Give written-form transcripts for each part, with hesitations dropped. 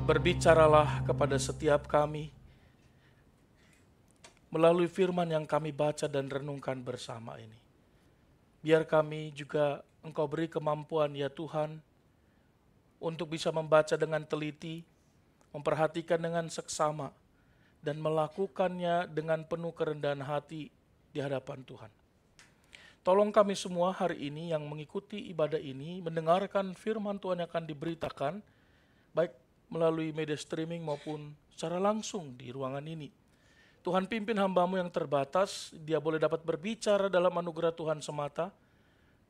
Berbicaralah kepada setiap kami melalui firman yang kami baca dan renungkan bersama ini. Biar kami juga Engkau beri kemampuan ya Tuhan untuk bisa membaca dengan teliti, memperhatikan dengan seksama, dan melakukannya dengan penuh kerendahan hati di hadapan Tuhan. Tolong kami semua hari ini yang mengikuti ibadah ini, mendengarkan firman Tuhan yang akan diberitakan, baik melalui media streaming maupun secara langsung di ruangan ini. Tuhan pimpin hamba-Mu yang terbatas, dia boleh dapat berbicara dalam anugerah Tuhan semata,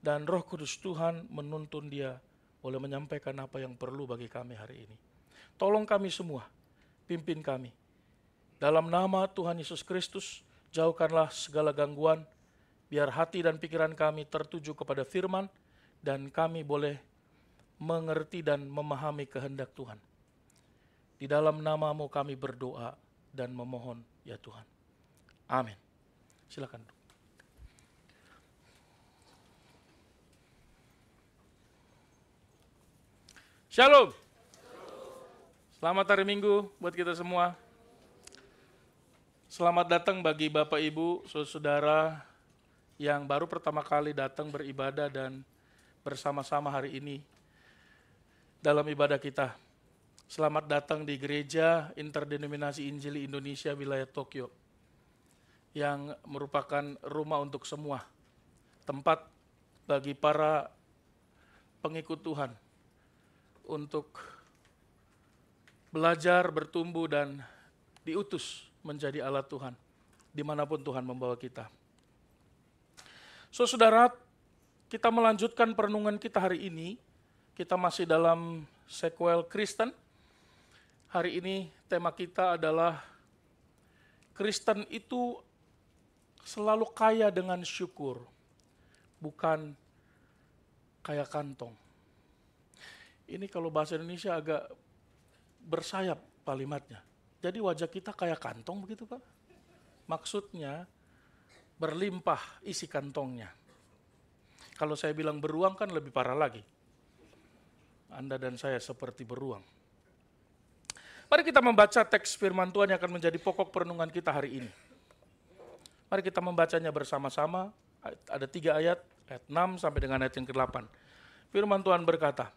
dan Roh Kudus Tuhan menuntun dia boleh menyampaikan apa yang perlu bagi kami hari ini. Tolong kami semua, pimpin kami. Dalam nama Tuhan Yesus Kristus, jauhkanlah segala gangguan, biar hati dan pikiran kami tertuju kepada firman, dan kami boleh mengerti dan memahami kehendak Tuhan. Di dalam nama-Mu kami berdoa dan memohon ya Tuhan. Amin. Silakan. Shalom. Selamat hari Minggu buat kita semua. Selamat datang bagi Bapak Ibu, saudara yang baru pertama kali datang beribadah dan bersama-sama hari ini dalam ibadah kita. Selamat datang di Gereja Interdenominasi Injili Indonesia wilayah Tokyo yang merupakan rumah untuk semua, tempat bagi para pengikut Tuhan untuk belajar, bertumbuh, dan diutus menjadi alat Tuhan dimanapun Tuhan membawa kita. Saudara, kita melanjutkan perenungan kita hari ini. Kita masih dalam sequel Kristen. Hari ini tema kita adalah Kristen itu selalu kaya dengan syukur, bukan kaya kantong. Ini kalau bahasa Indonesia agak bersayap kalimatnya. Jadi wajah kita kayak kantong begitu Pak? Maksudnya berlimpah isi kantongnya. Kalau saya bilang beruang kan lebih parah lagi. Anda dan saya seperti beruang. Mari kita membaca teks firman Tuhan yang akan menjadi pokok perenungan kita hari ini. Mari kita membacanya bersama-sama. Ada 3 ayat 6 sampai dengan ayat yang ke-8. Firman Tuhan berkata,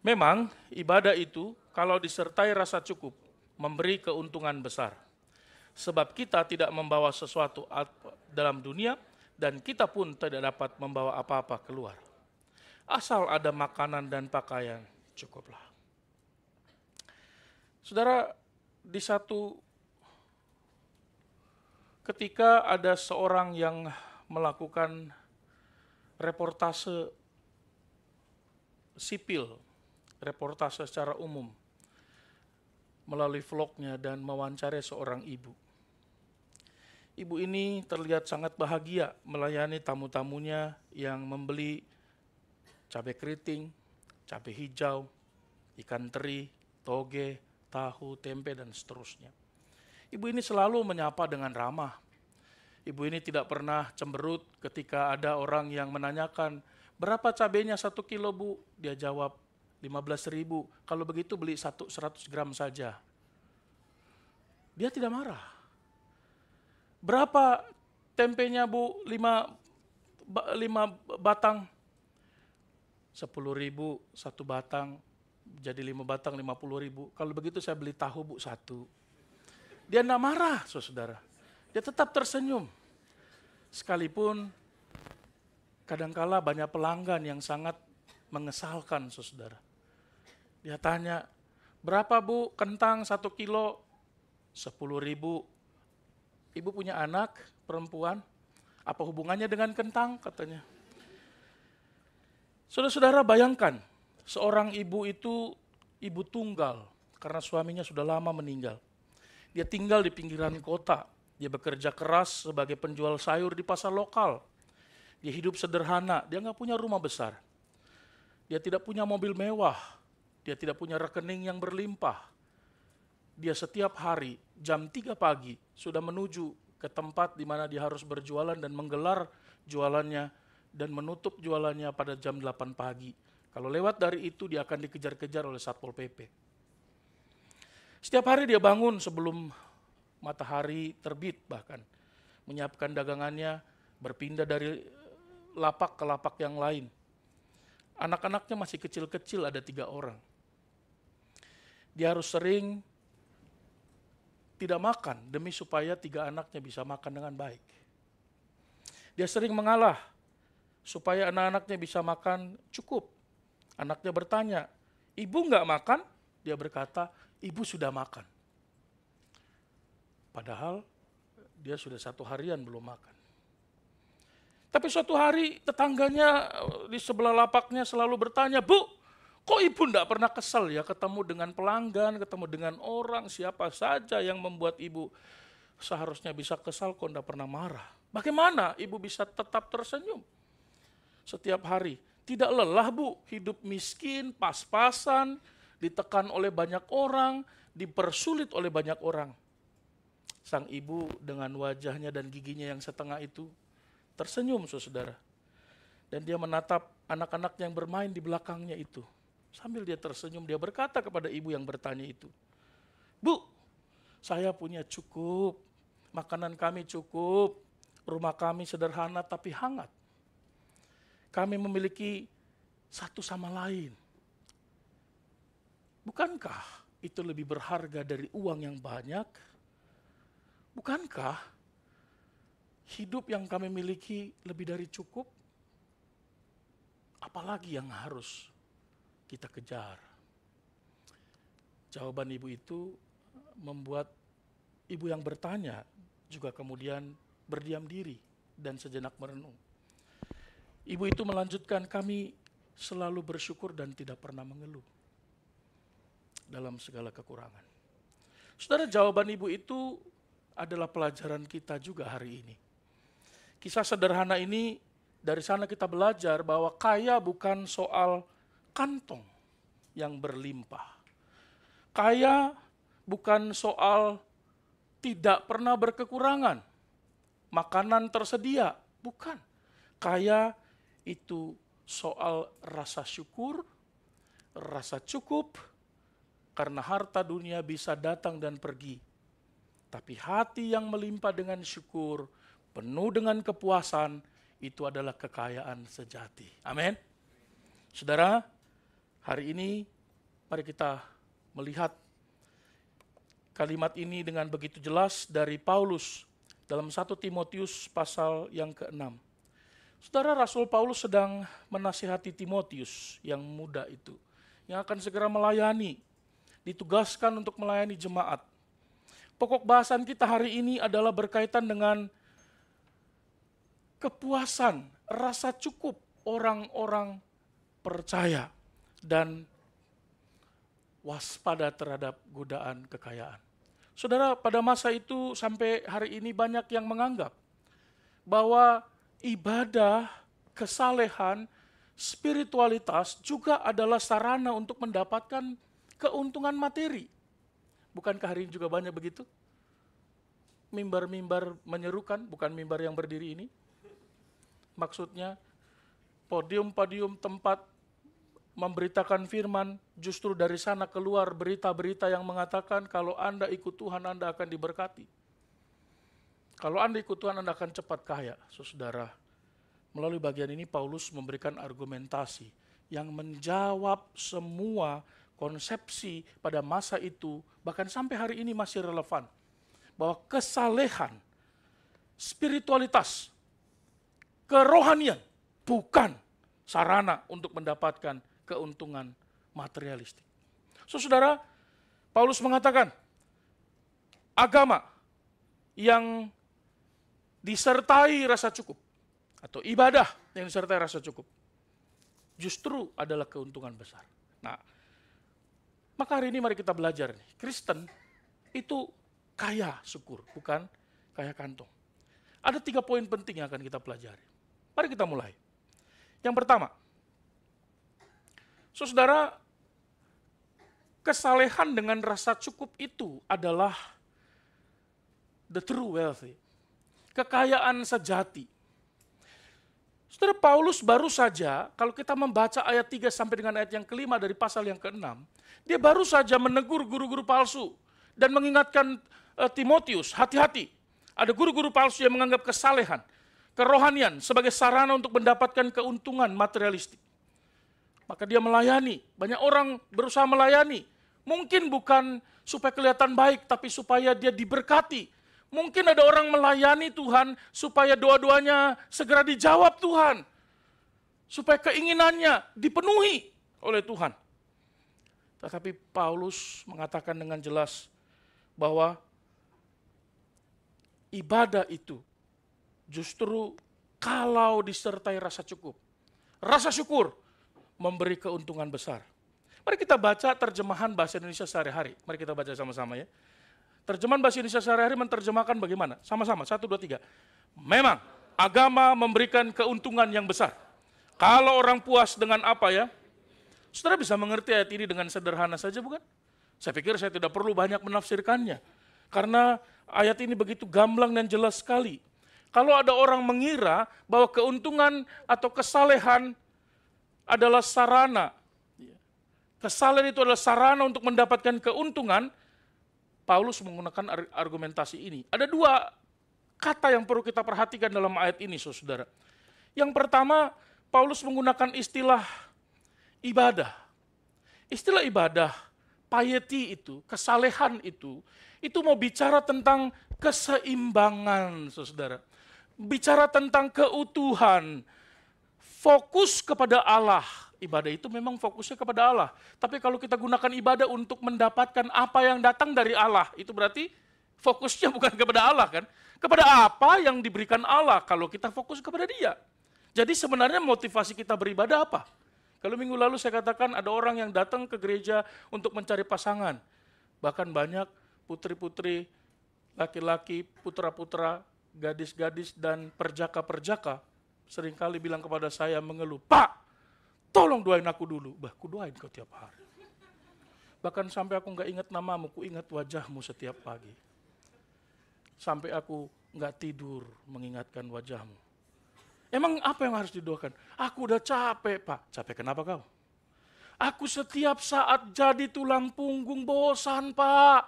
memang ibadah itu kalau disertai rasa cukup, memberi keuntungan besar. Sebab kita tidak membawa sesuatu dalam dunia, dan kita pun tidak dapat membawa apa-apa keluar. Asal ada makanan dan pakaian, cukuplah. Saudara, di satu ketika ada seorang yang melakukan reportase sipil, reportase secara umum, melalui vlognya dan mewawancarai seorang ibu. Ibu ini terlihat sangat bahagia melayani tamu-tamunya yang membeli cabai keriting, cabai hijau, ikan teri, toge, tahu, tempe, dan seterusnya. Ibu ini selalu menyapa dengan ramah. Ibu ini tidak pernah cemberut ketika ada orang yang menanyakan, berapa cabainya 1 kilo Bu? Dia jawab, 15.000. Kalau begitu beli 100 gram saja. Dia tidak marah. Berapa tempenya Bu? 5 batang. 10.000 1 batang. Jadi 5 batang 50.000. Kalau begitu saya beli tahu Bu 1. Dia tidak marah, saudara. Dia tetap tersenyum. Sekalipun kadangkala banyak pelanggan yang sangat mengesalkan, saudara. Dia tanya, berapa Bu kentang 1 kilo? 10.000. Ibu punya anak perempuan, apa hubungannya dengan kentang? Katanya. Saudara-saudara, bayangkan, seorang ibu itu ibu tunggal karena suaminya sudah lama meninggal. Dia tinggal di pinggiran kota, dia bekerja keras sebagai penjual sayur di pasar lokal. Dia hidup sederhana, dia nggak punya rumah besar. Dia tidak punya mobil mewah, dia tidak punya rekening yang berlimpah. Dia setiap hari jam 3 pagi sudah menuju ke tempat di mana dia harus berjualan dan menggelar jualannya dan menutup jualannya pada jam 8 pagi. Kalau lewat dari itu dia akan dikejar-kejar oleh Satpol PP. Setiap hari dia bangun sebelum matahari terbit bahkan. Menyiapkan dagangannya, berpindah dari lapak ke lapak yang lain. Anak-anaknya masih kecil-kecil, ada 3 orang. Dia harus sering tidak makan demi supaya 3 anaknya bisa makan dengan baik. Dia sering mengalah supaya anak-anaknya bisa makan cukup. Anaknya bertanya, ibu nggak makan? Dia berkata, ibu sudah makan. Padahal dia sudah 1 harian belum makan. Tapi suatu hari tetangganya di sebelah lapaknya selalu bertanya, Bu, kok ibu enggak pernah kesal ya ketemu dengan pelanggan, ketemu dengan orang, siapa saja yang membuat ibu seharusnya bisa kesal kok enggak pernah marah. Bagaimana ibu bisa tetap tersenyum setiap hari? Tidak lelah Bu, hidup miskin, pas-pasan, ditekan oleh banyak orang, dipersulit oleh banyak orang. Sang ibu dengan wajahnya dan giginya yang setengah itu tersenyum, saudara. Dan dia menatap anak-anak yang bermain di belakangnya itu. Sambil dia tersenyum, dia berkata kepada ibu yang bertanya itu, Bu, saya punya cukup, makanan kami cukup, rumah kami sederhana tapi hangat. Kami memiliki satu sama lain. Bukankah itu lebih berharga dari uang yang banyak? Bukankah hidup yang kami miliki lebih dari cukup? Apalagi yang harus kita kejar? Jawaban ibu itu membuat ibu yang bertanya juga kemudian berdiam diri dan sejenak merenung. Ibu itu melanjutkan, kami selalu bersyukur dan tidak pernah mengeluh dalam segala kekurangan. Saudara, jawaban ibu itu adalah pelajaran kita juga hari ini. Kisah sederhana ini, dari sana kita belajar bahwa kaya bukan soal kantong yang berlimpah. Kaya bukan soal tidak pernah berkekurangan, makanan tersedia, bukan. Kaya itu soal rasa syukur, rasa cukup, karena harta dunia bisa datang dan pergi. Tapi hati yang melimpah dengan syukur, penuh dengan kepuasan, itu adalah kekayaan sejati. Amin. Saudara, hari ini mari kita melihat kalimat ini dengan begitu jelas dari Paulus dalam 1 Timotius pasal yang ke-6. Saudara, Rasul Paulus sedang menasihati Timotius yang muda itu, yang akan segera melayani, ditugaskan untuk melayani jemaat. Pokok bahasan kita hari ini adalah berkaitan dengan kepuasan, rasa cukup orang-orang percaya dan waspada terhadap godaan kekayaan. Saudara, pada masa itu sampai hari ini banyak yang menganggap bahwa ibadah, kesalehan, spiritualitas juga adalah sarana untuk mendapatkan keuntungan materi. Bukankah hari ini juga banyak begitu? Mimbar-mimbar menyerukan, bukan mimbar yang berdiri ini. Maksudnya podium-podium tempat memberitakan firman, justru dari sana keluar berita-berita yang mengatakan kalau Anda ikut Tuhan, Anda akan diberkati. Kalau Anda ikut Tuhan, Anda akan cepat kaya. Saudara, melalui bagian ini Paulus memberikan argumentasi yang menjawab semua konsepsi pada masa itu, bahkan sampai hari ini masih relevan. Bahwa kesalehan, spiritualitas, kerohanian bukan sarana untuk mendapatkan keuntungan materialistik. Saudara, Paulus mengatakan agama yang disertai rasa cukup atau ibadah yang disertai rasa cukup justru adalah keuntungan besar. Nah, maka hari ini mari kita belajar nih, Kristen itu kaya syukur, bukan kaya kantong. Ada 3 poin penting yang akan kita pelajari. Mari kita mulai. Yang pertama, saudara, kesalehan dengan rasa cukup itu adalah the true wealthy, kekayaan sejati. Saudara, Paulus baru saja, kalau kita membaca ayat 3 sampai dengan ayat yang kelima dari pasal yang ke-6, dia baru saja menegur guru-guru palsu dan mengingatkan Timotius, hati-hati. Ada guru-guru palsu yang menganggap kesalehan, kerohanian sebagai sarana untuk mendapatkan keuntungan materialistik. Maka dia melayani, banyak orang berusaha melayani. Mungkin bukan supaya kelihatan baik, tapi supaya dia diberkati. Mungkin ada orang melayani Tuhan supaya doa-doanya segera dijawab Tuhan. Supaya keinginannya dipenuhi oleh Tuhan. Tetapi Paulus mengatakan dengan jelas bahwa ibadah itu justru kalau disertai rasa cukup, rasa syukur memberi keuntungan besar. Mari kita baca terjemahan bahasa Indonesia sehari-hari. Mari kita baca sama-sama ya. Terjemahan bahasa Indonesia sehari-hari menerjemahkan bagaimana? Sama-sama, 1, 2, 3. Memang agama memberikan keuntungan yang besar. Kalau orang puas dengan apa ya? Saudara bisa mengerti ayat ini dengan sederhana saja bukan? Saya pikir saya tidak perlu banyak menafsirkannya. Karena ayat ini begitu gamblang dan jelas sekali. Kalau ada orang mengira bahwa keuntungan atau kesalehan adalah sarana. Kesalehan itu adalah sarana untuk mendapatkan keuntungan. Paulus menggunakan argumentasi ini. Ada 2 kata yang perlu kita perhatikan dalam ayat ini, saudara. Yang pertama, Paulus menggunakan istilah ibadah. Istilah ibadah, piety itu, kesalehan itu mau bicara tentang keseimbangan, saudara. Bicara tentang keutuhan, fokus kepada Allah. Ibadah itu memang fokusnya kepada Allah. Tapi kalau kita gunakan ibadah untuk mendapatkan apa yang datang dari Allah, itu berarti fokusnya bukan kepada Allah kan? Kepada apa yang diberikan Allah kalau kita fokus kepada Dia. Jadi sebenarnya motivasi kita beribadah apa? Kalau minggu lalu saya katakan ada orang yang datang ke gereja untuk mencari pasangan. Bahkan banyak putri-putri, laki-laki, putra-putra, gadis-gadis, dan perjaka-perjaka seringkali bilang kepada saya mengeluh, "Pak, tolong doain aku dulu." Bah, aku doain kau tiap hari. Bahkan sampai aku nggak ingat namamu, ku ingat wajahmu setiap pagi. Sampai aku nggak tidur mengingatkan wajahmu. Emang apa yang harus didoakan? Aku udah capek, Pak. Capek kenapa kau? Aku setiap saat jadi tulang punggung, bosan, Pak.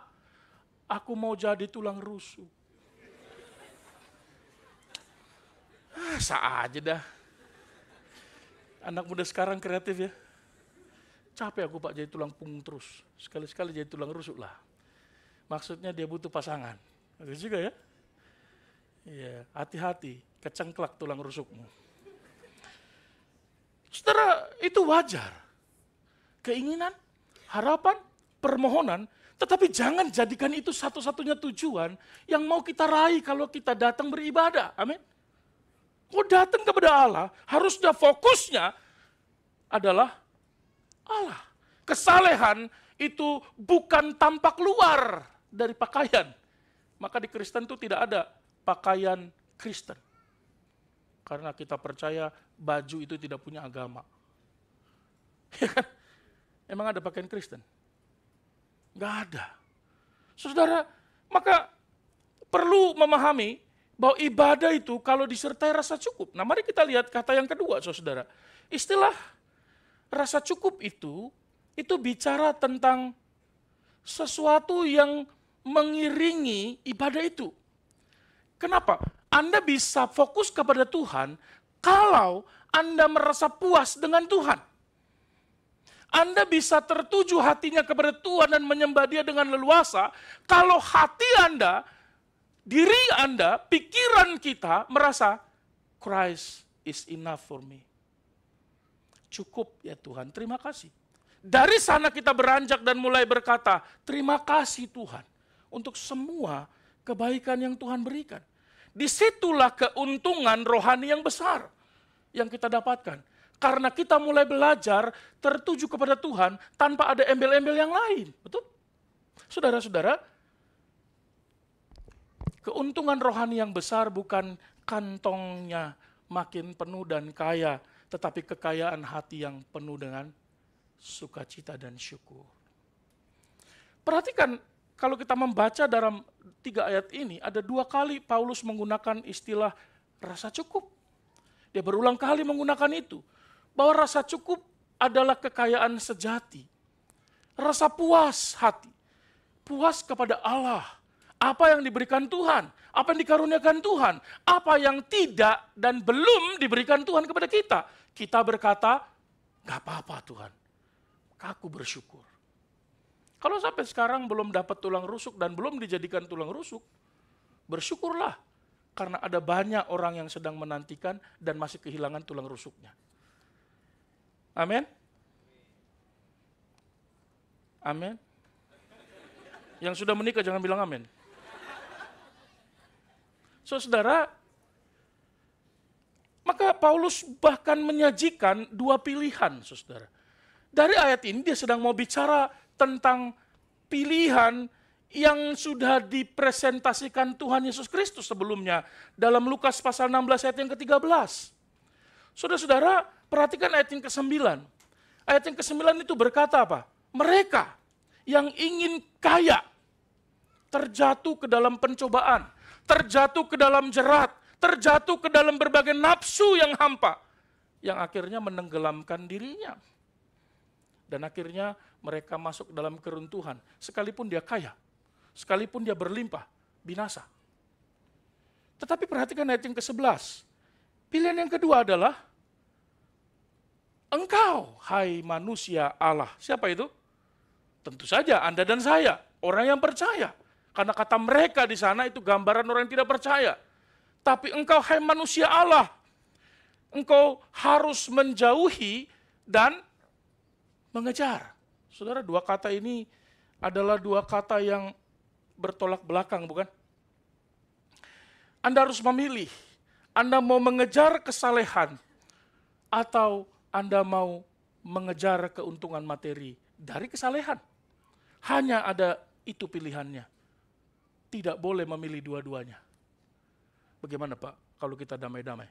Aku mau jadi tulang rusuk. Sah aja dah. Anak muda sekarang kreatif ya. Capek aku Pak jadi tulang punggung terus. Sekali-sekali jadi tulang rusuk lah. Maksudnya dia butuh pasangan. Bagus juga ya. Iya, hati-hati, kecengklak tulang rusukmu. Saudara, itu wajar. Keinginan, harapan, permohonan, tetapi jangan jadikan itu satu-satunya tujuan yang mau kita raih kalau kita datang beribadah. Amin. Kalau datang kepada Allah, harusnya fokusnya adalah Allah. Kesalehan itu bukan tampak luar dari pakaian. Maka di Kristen itu tidak ada pakaian Kristen. Karena kita percaya baju itu tidak punya agama. Ya kan? Emang ada pakaian Kristen? Nggak ada. Saudara, maka perlu memahami bahwa ibadah itu kalau disertai rasa cukup. Nah mari kita lihat kata yang kedua, saudara. Istilah rasa cukup itu bicara tentang sesuatu yang mengiringi ibadah itu. Kenapa? Anda bisa fokus kepada Tuhan kalau Anda merasa puas dengan Tuhan. Anda bisa tertuju hatinya kepada Tuhan dan menyembah Dia dengan leluasa kalau hati Anda, diri Anda, pikiran kita merasa Christ is enough for me. Cukup ya Tuhan, terima kasih. Dari sana kita beranjak dan mulai berkata, terima kasih Tuhan untuk semua kebaikan yang Tuhan berikan. Disitulah keuntungan rohani yang besar yang kita dapatkan. Karena kita mulai belajar tertuju kepada Tuhan tanpa ada embel-embel yang lain. Betul? Saudara-saudara, keuntungan rohani yang besar bukan kantongnya makin penuh dan kaya, tetapi kekayaan hati yang penuh dengan sukacita dan syukur. Perhatikan, kalau kita membaca dalam 3 ayat ini, ada 2 kali Paulus menggunakan istilah rasa cukup. Dia berulang kali menggunakan itu. Bahwa rasa cukup adalah kekayaan sejati. Rasa puas hati. puas kepada Allah. Apa yang diberikan Tuhan, apa yang dikaruniakan Tuhan, apa yang tidak dan belum diberikan Tuhan kepada kita. Kita berkata, gak apa-apa Tuhan, aku bersyukur. Kalau sampai sekarang belum dapat tulang rusuk dan belum dijadikan tulang rusuk, bersyukurlah. Karena ada banyak orang yang sedang menantikan dan masih kehilangan tulang rusuknya. Amin. Amin. Yang sudah menikah jangan bilang amin. Saudara, maka Paulus bahkan menyajikan dua pilihan, saudara. Dari ayat ini dia sedang mau bicara tentang pilihan yang sudah dipresentasikan Tuhan Yesus Kristus sebelumnya dalam Lukas pasal 16 ayat yang ke-13. Saudara-saudara, perhatikan ayat yang ke-9. Ayat yang ke-9 itu berkata apa? Mereka yang ingin kaya terjatuh ke dalam pencobaan, terjatuh ke dalam jerat, terjatuh ke dalam berbagai nafsu yang hampa, yang akhirnya menenggelamkan dirinya. Dan akhirnya mereka masuk dalam keruntuhan, sekalipun dia kaya, sekalipun dia berlimpah, binasa. Tetapi perhatikan ayat yang ke-11. Pilihan yang kedua adalah, engkau, hai manusia Allah. Siapa itu? Tentu saja Anda dan saya, orang yang percaya. Karena kata mereka di sana itu gambaran orang yang tidak percaya. Tapi engkau hai manusia Allah, engkau harus menjauhi dan mengejar. Saudara, dua kata ini adalah dua kata yang bertolak belakang, bukan? Anda harus memilih, Anda mau mengejar kesalehan atau Anda mau mengejar keuntungan materi dari kesalehan. Hanya ada itu pilihannya. Tidak boleh memilih dua-duanya. Bagaimana Pak kalau kita damai-damai?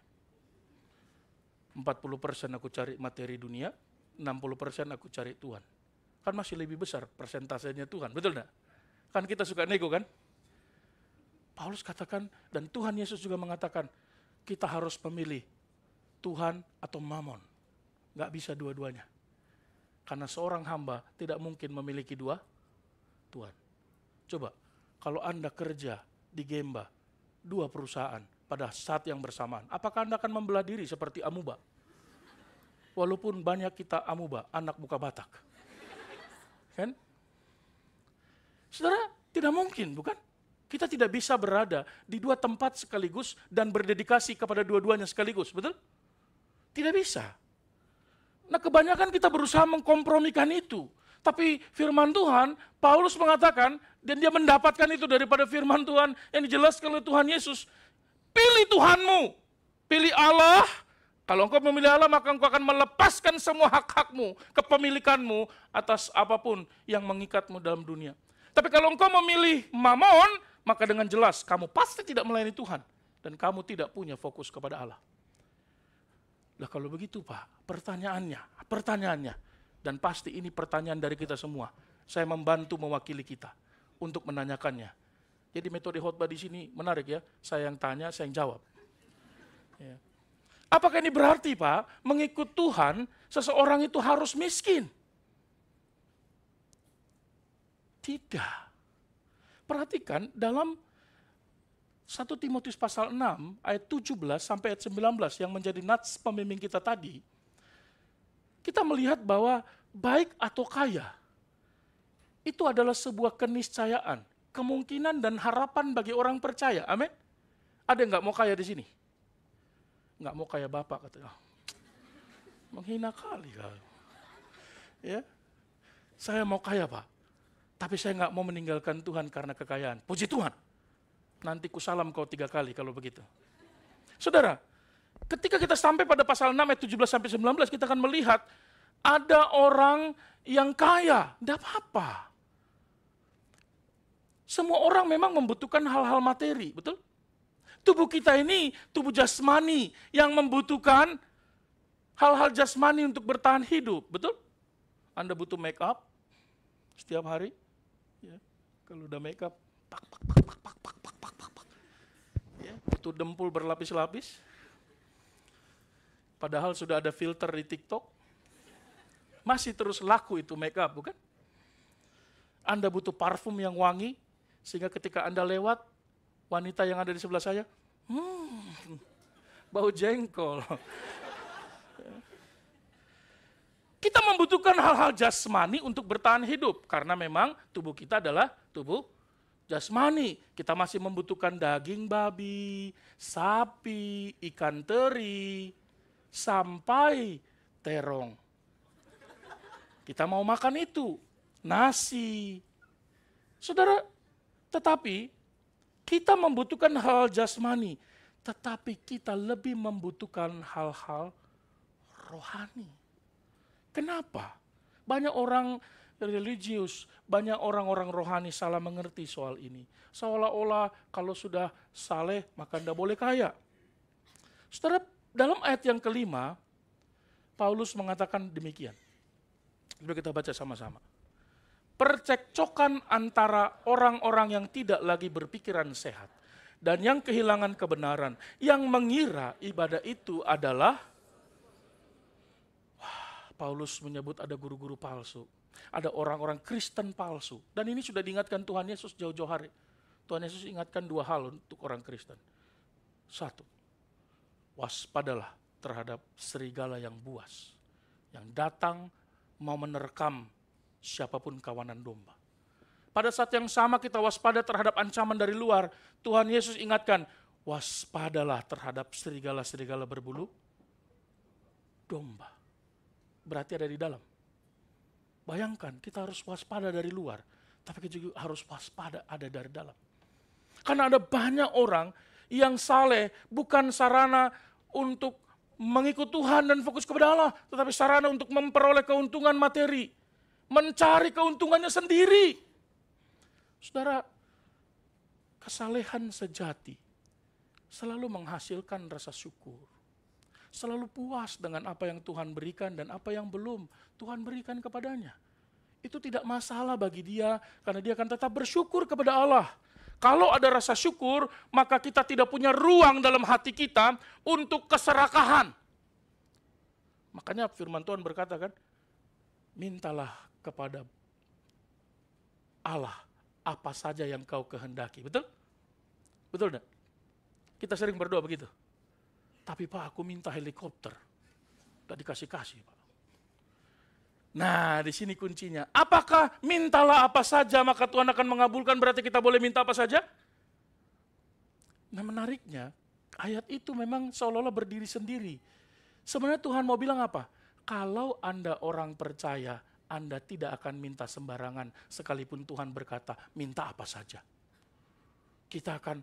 40% aku cari materi dunia, 60% aku cari Tuhan. Kan masih lebih besar persentasenya Tuhan, betul enggak? Kan kita suka nego kan? Paulus katakan, dan Tuhan Yesus juga mengatakan, kita harus memilih Tuhan atau Mamon. Nggak bisa dua-duanya. Karena seorang hamba tidak mungkin memiliki dua Tuhan. Coba, kalau Anda kerja di Gemba, dua perusahaan pada saat yang bersamaan, apakah Anda akan membelah diri seperti amuba? Walaupun banyak kita amuba, anak buka Batak. Kan? Saudara, tidak mungkin, bukan? Kita tidak bisa berada di dua tempat sekaligus dan berdedikasi kepada dua-duanya sekaligus, betul? Tidak bisa. Nah, kebanyakan kita berusaha mengkompromikan itu. Tapi firman Tuhan, Paulus mengatakan, dan dia mendapatkan itu daripada firman Tuhan yang dijelaskan oleh Tuhan Yesus. Pilih Tuhanmu, pilih Allah. Kalau engkau memilih Allah, maka engkau akan melepaskan semua hak-hakmu, kepemilikanmu atas apapun yang mengikatmu dalam dunia. Tapi kalau engkau memilih Mamon, maka dengan jelas kamu pasti tidak melayani Tuhan. Dan kamu tidak punya fokus kepada Allah. Lah kalau begitu Pak, pertanyaannya, dan pasti ini pertanyaan dari kita semua. Saya membantu mewakili kita untuk menanyakannya. Jadi metode khotbah di sini menarik ya. Saya yang tanya, saya yang jawab. Ya. Apakah ini berarti Pak, mengikut Tuhan, seseorang itu harus miskin? Tidak. Perhatikan dalam 1 Timotius pasal 6 ayat 17 sampai ayat 19 yang menjadi nats pembimbing kita tadi, kita melihat bahwa baik atau kaya itu adalah sebuah keniscayaan, kemungkinan dan harapan bagi orang percaya. Amin. Ada yang nggak mau kaya di sini? Nggak mau kaya Bapak katanya. Menghina kali kau. Ya, saya mau kaya Pak, tapi saya nggak mau meninggalkan Tuhan karena kekayaan. Puji Tuhan. Nanti ku salam kau 3 kali kalau begitu. Saudara, ketika kita sampai pada pasal 6 ayat 17 sampai 19, kita akan melihat ada orang yang kaya, tidak apa-apa. Semua orang memang membutuhkan hal-hal materi, betul? Tubuh kita ini tubuh jasmani yang membutuhkan hal-hal jasmani untuk bertahan hidup, betul? Anda butuh make up setiap hari, ya. Kalau udah make up, ya, butuh dempul berlapis-lapis. Padahal sudah ada filter di TikTok, masih terus laku itu make up, bukan? Anda butuh parfum yang wangi, sehingga ketika Anda lewat, wanita yang ada di sebelah saya, bau jengkol. Kita membutuhkan hal-hal jasmani untuk bertahan hidup, karena memang tubuh kita adalah tubuh jasmani. Kita masih membutuhkan daging babi, sapi, ikan teri, sampai terong. Kita mau makan itu, nasi. Saudara, tetapi kita membutuhkan hal jasmani, tetapi kita lebih membutuhkan hal-hal rohani. Kenapa? Banyak orang religius, banyak orang-orang rohani salah mengerti soal ini. Seolah-olah kalau sudah saleh maka tidak boleh kaya. Saudara, dalam ayat yang kelima, Paulus mengatakan demikian. Coba kita baca sama-sama. Percekcokan antara orang-orang yang tidak lagi berpikiran sehat dan yang kehilangan kebenaran, yang mengira ibadah itu adalah, Paulus menyebut ada guru-guru palsu, ada orang-orang Kristen palsu. Dan ini sudah diingatkan Tuhan Yesus jauh-jauh hari. Tuhan Yesus ingatkan dua hal untuk orang Kristen. Satu, waspadalah terhadap serigala yang buas, yang datang mau menerkam siapapun kawanan domba. Pada saat yang sama kita waspada terhadap ancaman dari luar. Tuhan Yesus ingatkan, waspadalah terhadap serigala-serigala berbulu domba. Berarti ada di dalam. Bayangkan, kita harus waspada dari luar, tapi kita juga harus waspada ada dari dalam. Karena ada banyak orang yang saleh bukan sarana untuk mengikut Tuhan dan fokus kepada Allah, tetapi sarana untuk memperoleh keuntungan materi, mencari keuntungannya sendiri. Saudara, kesalehan sejati selalu menghasilkan rasa syukur. Selalu puas dengan apa yang Tuhan berikan dan apa yang belum Tuhan berikan kepadanya. Itu tidak masalah bagi dia, karena dia akan tetap bersyukur kepada Allah. Kalau ada rasa syukur, maka kita tidak punya ruang dalam hati kita untuk keserakahan. Makanya firman Tuhan berkata kan, mintalah kepada Allah apa saja yang kau kehendaki. Betul? Betul enggak? Kita sering berdoa begitu. Tapi Pak, aku minta helikopter. Gak dikasih-kasih Pak. Nah, di sini kuncinya. Apakah mintalah apa saja maka Tuhan akan mengabulkan, berarti kita boleh minta apa saja? Nah, menariknya, ayat itu memang seolah-olah berdiri sendiri. Sebenarnya Tuhan mau bilang apa? Kalau Anda orang percaya, Anda tidak akan minta sembarangan, sekalipun Tuhan berkata, minta apa saja. Kita akan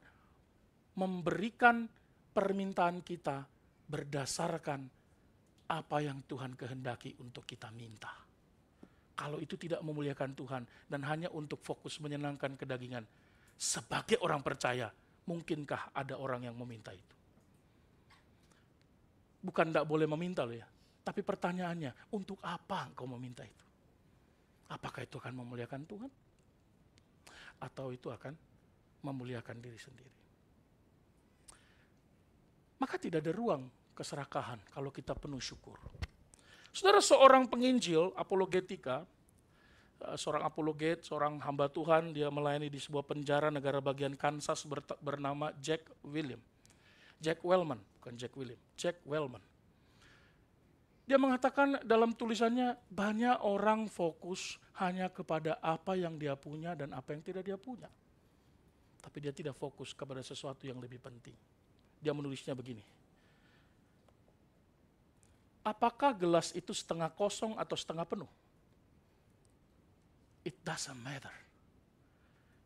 memberikan permintaan kita berdasarkan apa yang Tuhan kehendaki untuk kita minta. Kalau itu tidak memuliakan Tuhan dan hanya untuk fokus menyenangkan kedagingan, sebagai orang percaya, mungkinkah ada orang yang meminta itu? Bukan tidak boleh meminta loh ya, tapi pertanyaannya, untuk apa engkau meminta itu? Apakah itu akan memuliakan Tuhan? Atau itu akan memuliakan diri sendiri? Maka tidak ada ruang keserakahan kalau kita penuh syukur. Saudara, seorang penginjil, apologetika, seorang apologet, seorang hamba Tuhan, dia melayani di sebuah penjara negara bagian Kansas bernama Jack Wellman. Dia mengatakan dalam tulisannya, banyak orang fokus hanya kepada apa yang dia punya dan apa yang tidak dia punya. Tapi dia tidak fokus kepada sesuatu yang lebih penting. Dia menulisnya begini. Apakah gelas itu setengah kosong atau setengah penuh? It doesn't matter.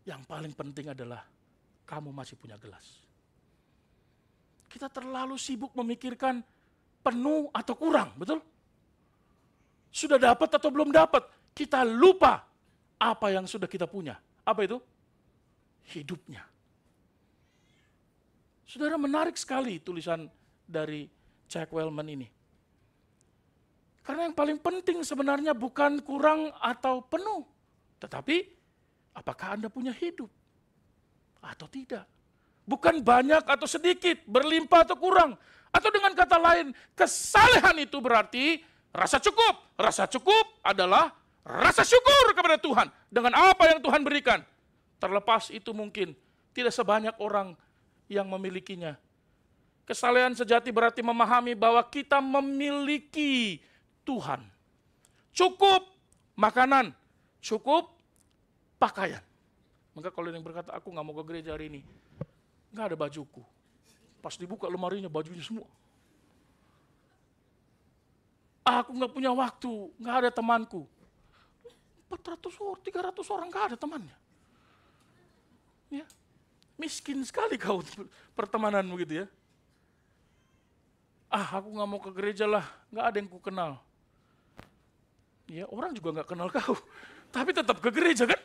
Yang paling penting adalah kamu masih punya gelas. Kita terlalu sibuk memikirkan penuh atau kurang, betul? Sudah dapat atau belum dapat? Kita lupa apa yang sudah kita punya. Apa itu? Hidupnya. Saudara, menarik sekali tulisan dari Jack Wellman ini. Karena yang paling penting sebenarnya bukan kurang atau penuh. Tetapi, apakah Anda punya hidup? Atau tidak? Bukan banyak atau sedikit, berlimpah atau kurang. Atau dengan kata lain, kesalehan itu berarti rasa cukup. Rasa cukup adalah rasa syukur kepada Tuhan dengan apa yang Tuhan berikan. Terlepas itu mungkin tidak sebanyak orang yang memilikinya. Kesalehan sejati berarti memahami bahwa kita memiliki Tuhan. Cukup makanan, cukup pakaian. Maka kalau yang berkata, aku gak mau ke gereja hari ini, gak ada bajuku. Pas dibuka lemarinya bajunya semua. Aku gak punya waktu, gak ada temanku. 400 orang, 300 orang gak ada temannya. Ya. Miskin sekali kau pertemanan begitu ya. Aku gak mau ke gereja lah, gak ada yang ku kenal. Ya orang juga gak kenal kau, tapi tetap ke gereja kan?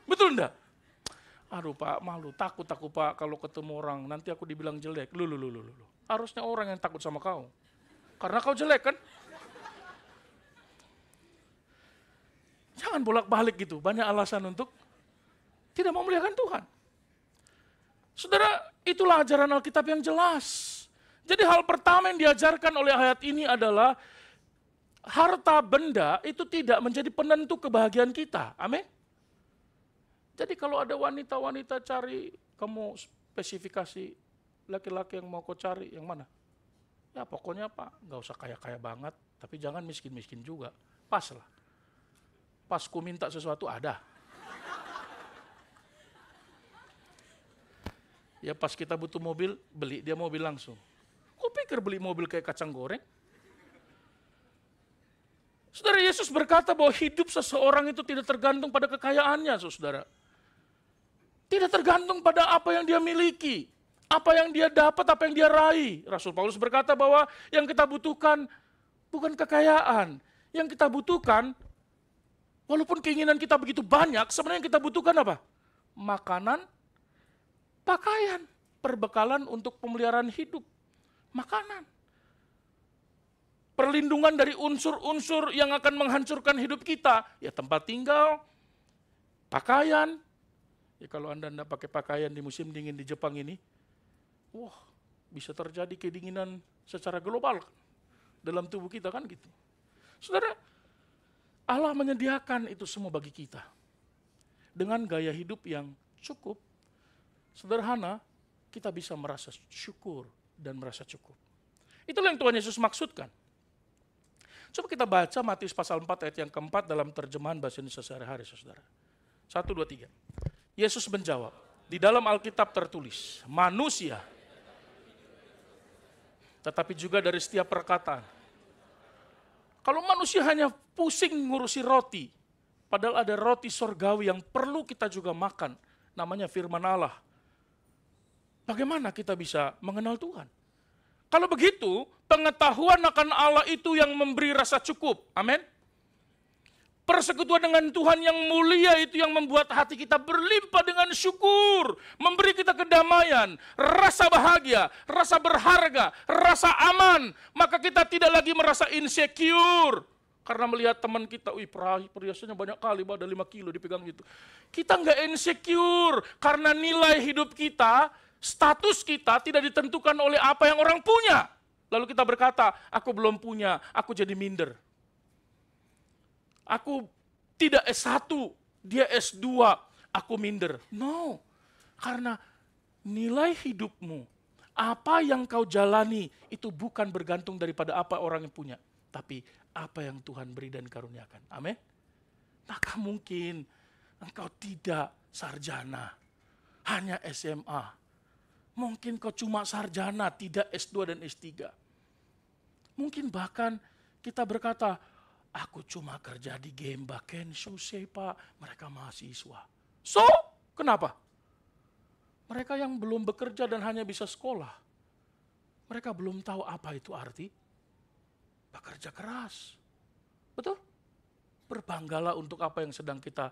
Betul enggak? Aduh Pak, malu, takut aku Pak kalau ketemu orang, nanti aku dibilang jelek. Loh. Harusnya orang yang takut sama kau. Karena kau jelek kan? Jangan bolak-balik gitu, banyak alasan untuk tidak memuliakan Tuhan. Saudara, itulah ajaran Alkitab yang jelas. Jadi hal pertama yang diajarkan oleh ayat ini adalah harta benda itu tidak menjadi penentu kebahagiaan kita. Amin. Jadi kalau ada wanita-wanita cari, kamu spesifikasi laki-laki yang mau kau cari, yang mana? Ya pokoknya Pak, gak usah kaya-kaya banget, tapi jangan miskin-miskin juga. Pas lah. Pas ku minta sesuatu ada. Ya pas kita butuh mobil, beli dia mobil langsung. Kau pikir beli mobil kayak kacang goreng? Saudara, Yesus berkata bahwa hidup seseorang itu tidak tergantung pada kekayaannya, saudara. Tidak tergantung pada apa yang dia miliki, apa yang dia dapat, apa yang dia raih. Rasul Paulus berkata bahwa yang kita butuhkan bukan kekayaan. Yang kita butuhkan, walaupun keinginan kita begitu banyak, sebenarnya yang kita butuhkan apa? Makanan, pakaian, perbekalan untuk pemeliharaan hidup, makanan. Perlindungan dari unsur-unsur yang akan menghancurkan hidup kita, ya tempat tinggal, pakaian. Ya kalau Anda tidak pakai pakaian di musim dingin di Jepang ini, bisa terjadi kedinginan secara global dalam tubuh kita kan gitu. Saudara, Allah menyediakan itu semua bagi kita. Dengan gaya hidup yang cukup, sederhana, kita bisa merasa syukur dan merasa cukup. Itulah yang Tuhan Yesus maksudkan. Coba kita baca Matius pasal 4 ayat yang keempat dalam terjemahan bahasa Indonesia sehari-hari, saudara. 1, 2, 3. Yesus menjawab, di dalam Alkitab tertulis, manusia, tetapi juga dari setiap perkataan. Kalau manusia hanya pusing ngurusi roti, padahal ada roti sorgawi yang perlu kita juga makan, namanya firman Allah. Bagaimana kita bisa mengenal Tuhan? Kalau begitu, pengetahuan akan Allah itu yang memberi rasa cukup. Amin. Persekutuan dengan Tuhan yang mulia itu yang membuat hati kita berlimpah dengan syukur. Memberi kita kedamaian, rasa bahagia, rasa berharga, rasa aman. Maka kita tidak lagi merasa insecure. Karena melihat teman kita, perhiasannya banyak kali, ada 5 kilo dipegang gitu. Kita nggak insecure karena nilai hidup kita, status kita tidak ditentukan oleh apa yang orang punya. Lalu kita berkata, aku belum punya, aku jadi minder. Aku tidak S1, dia S2, aku minder. No, karena nilai hidupmu, apa yang kau jalani, itu bukan bergantung daripada apa orang yang punya. Tapi apa yang Tuhan beri dan karuniakan. Amin. Maka mungkin engkau tidak sarjana, hanya SMA. Mungkin kau cuma sarjana, tidak S2 dan S3. Mungkin bahkan kita berkata, aku cuma kerja di Gemba Kensuse Pak, mereka mahasiswa. So, kenapa? Mereka yang belum bekerja dan hanya bisa sekolah, mereka belum tahu apa itu arti bekerja keras. Betul? Berbanggalah untuk apa yang sedang kita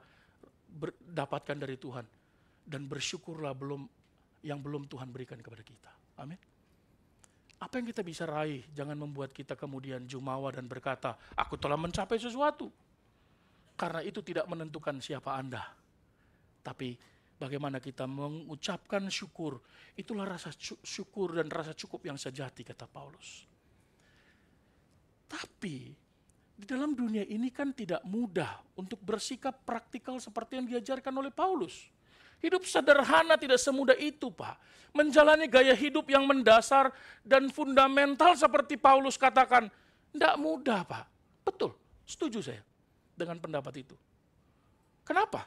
dapatkan dari Tuhan. Dan bersyukurlah yang belum Tuhan berikan kepada kita. Amin. Apa yang kita bisa raih, jangan membuat kita kemudian jumawa dan berkata, aku telah mencapai sesuatu. Karena itu tidak menentukan siapa Anda. Tapi bagaimana kita mengucapkan syukur, itulah rasa syukur dan rasa cukup yang sejati, kata Paulus. Tapi Di dalam dunia ini kan tidak mudah untuk bersikap praktikal seperti yang diajarkan oleh Paulus. Hidup sederhana tidak semudah itu, Pak. Menjalani gaya hidup yang mendasar dan fundamental seperti Paulus katakan, tidak mudah, Pak. Betul, setuju saya dengan pendapat itu. Kenapa?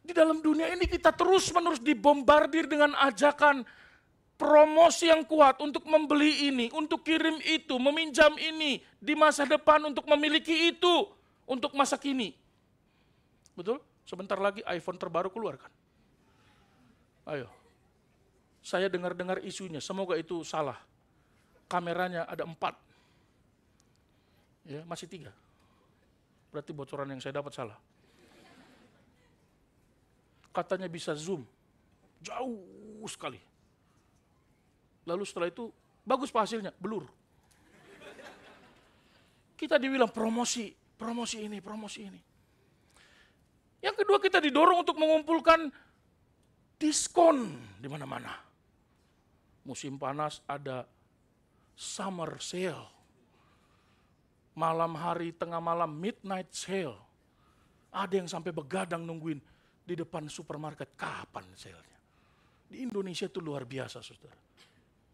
Di dalam dunia ini kita terus-menerus dibombardir dengan ajakan promosi yang kuat untuk membeli ini, untuk kirim itu, meminjam ini, di masa depan untuk memiliki itu, untuk masa kini. Betul? Sebentar lagi iPhone terbaru keluar kan? Ayo. Saya dengar-dengar isunya, semoga itu salah. Kameranya ada 4. Ya, masih 3. Berarti bocoran yang saya dapat salah. Katanya bisa zoom, jauh sekali. Lalu setelah itu, bagus Pak hasilnya, blur. Kita dibilang promosi ini, promosi ini. Yang kedua kita didorong untuk mengumpulkan diskon di mana-mana. Musim panas ada summer sale. Malam hari, tengah malam, midnight sale. Ada yang sampai begadang nungguin di depan supermarket, kapan sale-nya. Di Indonesia itu luar biasa, saudara.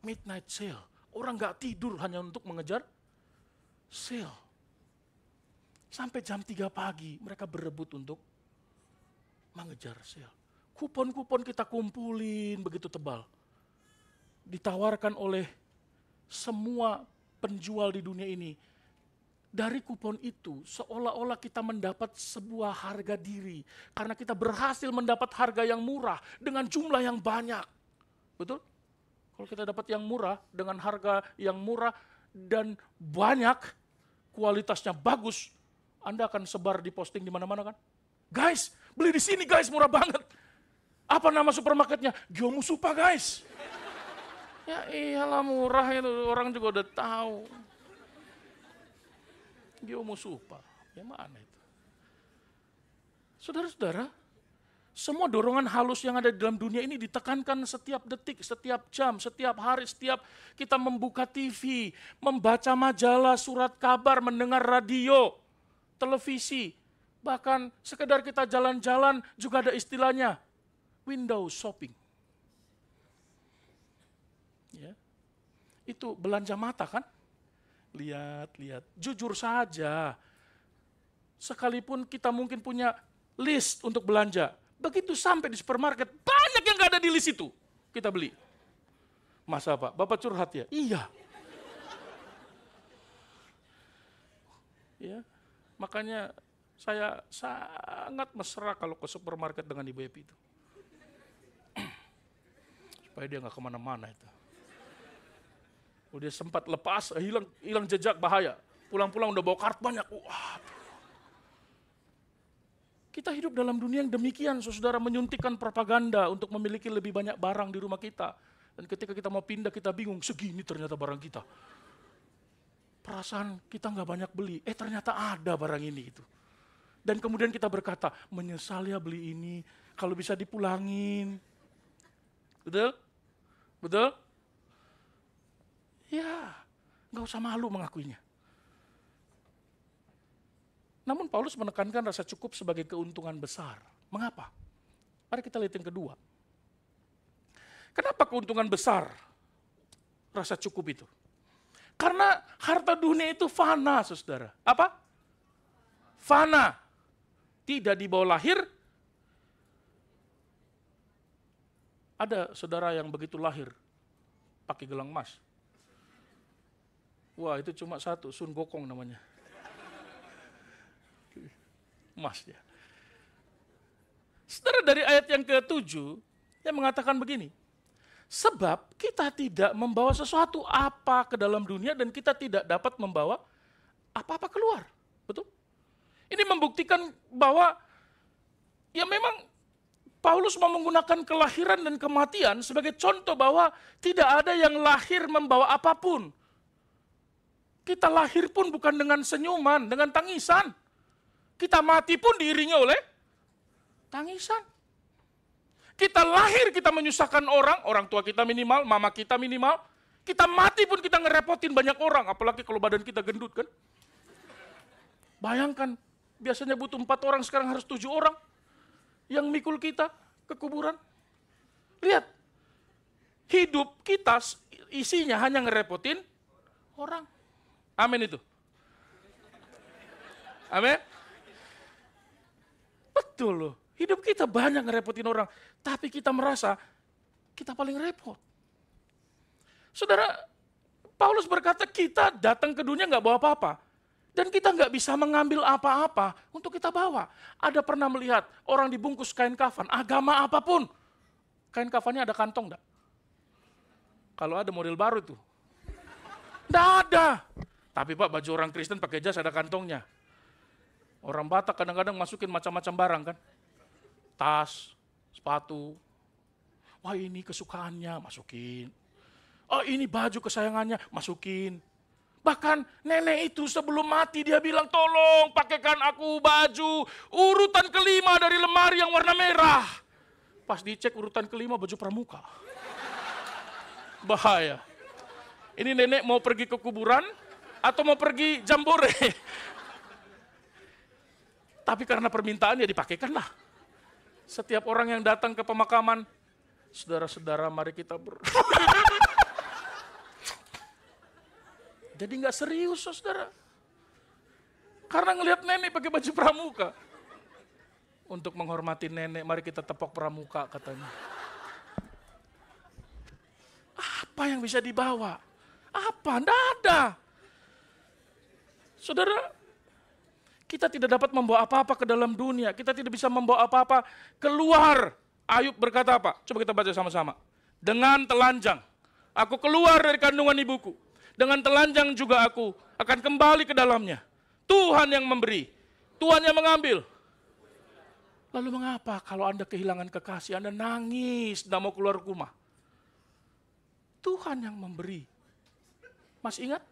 Midnight sale. Orang gak tidur hanya untuk mengejar sale. Sampai jam 3 pagi mereka berebut untuk mengejar sale. Kupon-kupon kita kumpulin begitu tebal. Ditawarkan oleh semua penjual di dunia ini. Dari kupon itu seolah-olah kita mendapat sebuah harga diri. Karena kita berhasil mendapat harga yang murah dengan jumlah yang banyak. Betul? Kalau kita dapat yang murah, dengan harga yang murah dan banyak, kualitasnya bagus, Anda akan sebar di posting di mana-mana kan? Guys, beli di sini guys, murah banget. Apa nama supermarketnya? Gyomusupa guys. Ya iyalah murah itu, orang juga udah tahu. Gyomusupa, yang mana itu? Saudara-saudara, semua dorongan halus yang ada di dalam dunia ini ditekankan setiap detik, setiap jam, setiap hari, setiap kita membuka TV, membaca majalah, surat kabar, mendengar radio, televisi, bahkan sekedar kita jalan-jalan juga ada istilahnya, window shopping. Ya. Itu belanja mata kan? Lihat. Jujur saja, sekalipun kita mungkin punya list untuk belanja, begitu sampai di supermarket, banyak yang gak ada di list itu. Kita beli. Masa Pak? Bapak curhat ya? Iya. Ya, makanya saya sangat mesra kalau ke supermarket dengan Ibu Epi itu. Supaya dia gak kemana-mana itu. Udah sempat lepas, hilang jejak bahaya. Pulang-pulang udah bawa kartu banyak. Waduh. Kita hidup dalam dunia yang demikian, saudara, menyuntikkan propaganda untuk memiliki lebih banyak barang di rumah kita. Dan ketika kita mau pindah, kita bingung, segini ternyata barang kita. Perasaan kita nggak banyak beli, ternyata ada barang ini itu. Dan kemudian kita berkata, menyesal ya beli ini, kalau bisa dipulangin. Betul? Betul? Ya, nggak usah malu mengakuinya. Namun Paulus menekankan rasa cukup sebagai keuntungan besar. Mengapa? Mari kita lihat yang kedua. Kenapa keuntungan besar rasa cukup itu? Karena harta dunia itu fana, saudara. Apa? Fana. Tidak dibawa lahir. Ada saudara yang begitu lahir pakai gelang emas. Wah, itu cuma satu, Sun Gokong namanya. Emas ya. Saudara, dari ayat yang ke-7 yang mengatakan begini. Sebab kita tidak membawa sesuatu apa ke dalam dunia dan kita tidak dapat membawa apa-apa keluar. Betul? Ini membuktikan bahwa ya memang Paulus mau menggunakan kelahiran dan kematian sebagai contoh bahwa tidak ada yang lahir membawa apapun. Kita lahir pun bukan dengan senyuman, dengan tangisan. Kita mati pun diiringi oleh tangisan. Kita lahir, kita menyusahkan orang tua kita minimal, mama kita minimal. Kita mati pun kita ngerepotin banyak orang, apalagi kalau badan kita gendut kan. Bayangkan, biasanya butuh 4 orang, sekarang harus 7 orang yang mikul kita ke kuburan. Lihat, hidup kita isinya hanya ngerepotin orang. Amin itu. Amin. Betul loh, hidup kita banyak ngerepotin orang, tapi kita merasa kita paling repot. Saudara, Paulus berkata kita datang ke dunia nggak bawa apa-apa. Dan kita nggak bisa mengambil apa-apa untuk kita bawa. Ada pernah melihat orang dibungkus kain kafan, agama apapun. Kain kafannya ada kantong enggak? Kalau ada model baru tuh. Enggak ada. Tapi Pak, baju orang Kristen pakai jas ada kantongnya. Orang Batak kadang-kadang masukin macam-macam barang kan. Tas, sepatu. Wah ini kesukaannya, masukin. Oh ini baju kesayangannya, masukin. Bahkan nenek itu sebelum mati dia bilang, tolong pakaikan aku baju urutan kelima dari lemari yang warna merah. Pas dicek urutan kelima baju pramuka. Bahaya. Ini nenek mau pergi ke kuburan atau mau pergi jambore? Tapi karena permintaan ya dipakaikan lah. Setiap orang yang datang ke pemakaman, saudara-saudara mari kita Jadi nggak serius saudara. Karena ngelihat nenek pakai baju pramuka. Untuk menghormati nenek, mari kita tepok pramuka katanya. Apa yang bisa dibawa? Apa? Nggak ada. Saudara, kita tidak dapat membawa apa-apa ke dalam dunia. Kita tidak bisa membawa apa-apa keluar. Ayub berkata apa? Coba kita baca sama-sama. Dengan telanjang, aku keluar dari kandungan ibuku. Dengan telanjang juga aku akan kembali ke dalamnya. Tuhan yang memberi, Tuhan yang mengambil. Lalu mengapa kalau Anda kehilangan kekasih, Anda nangis, tidak mau keluar rumah? Tuhan yang memberi. Masih ingat?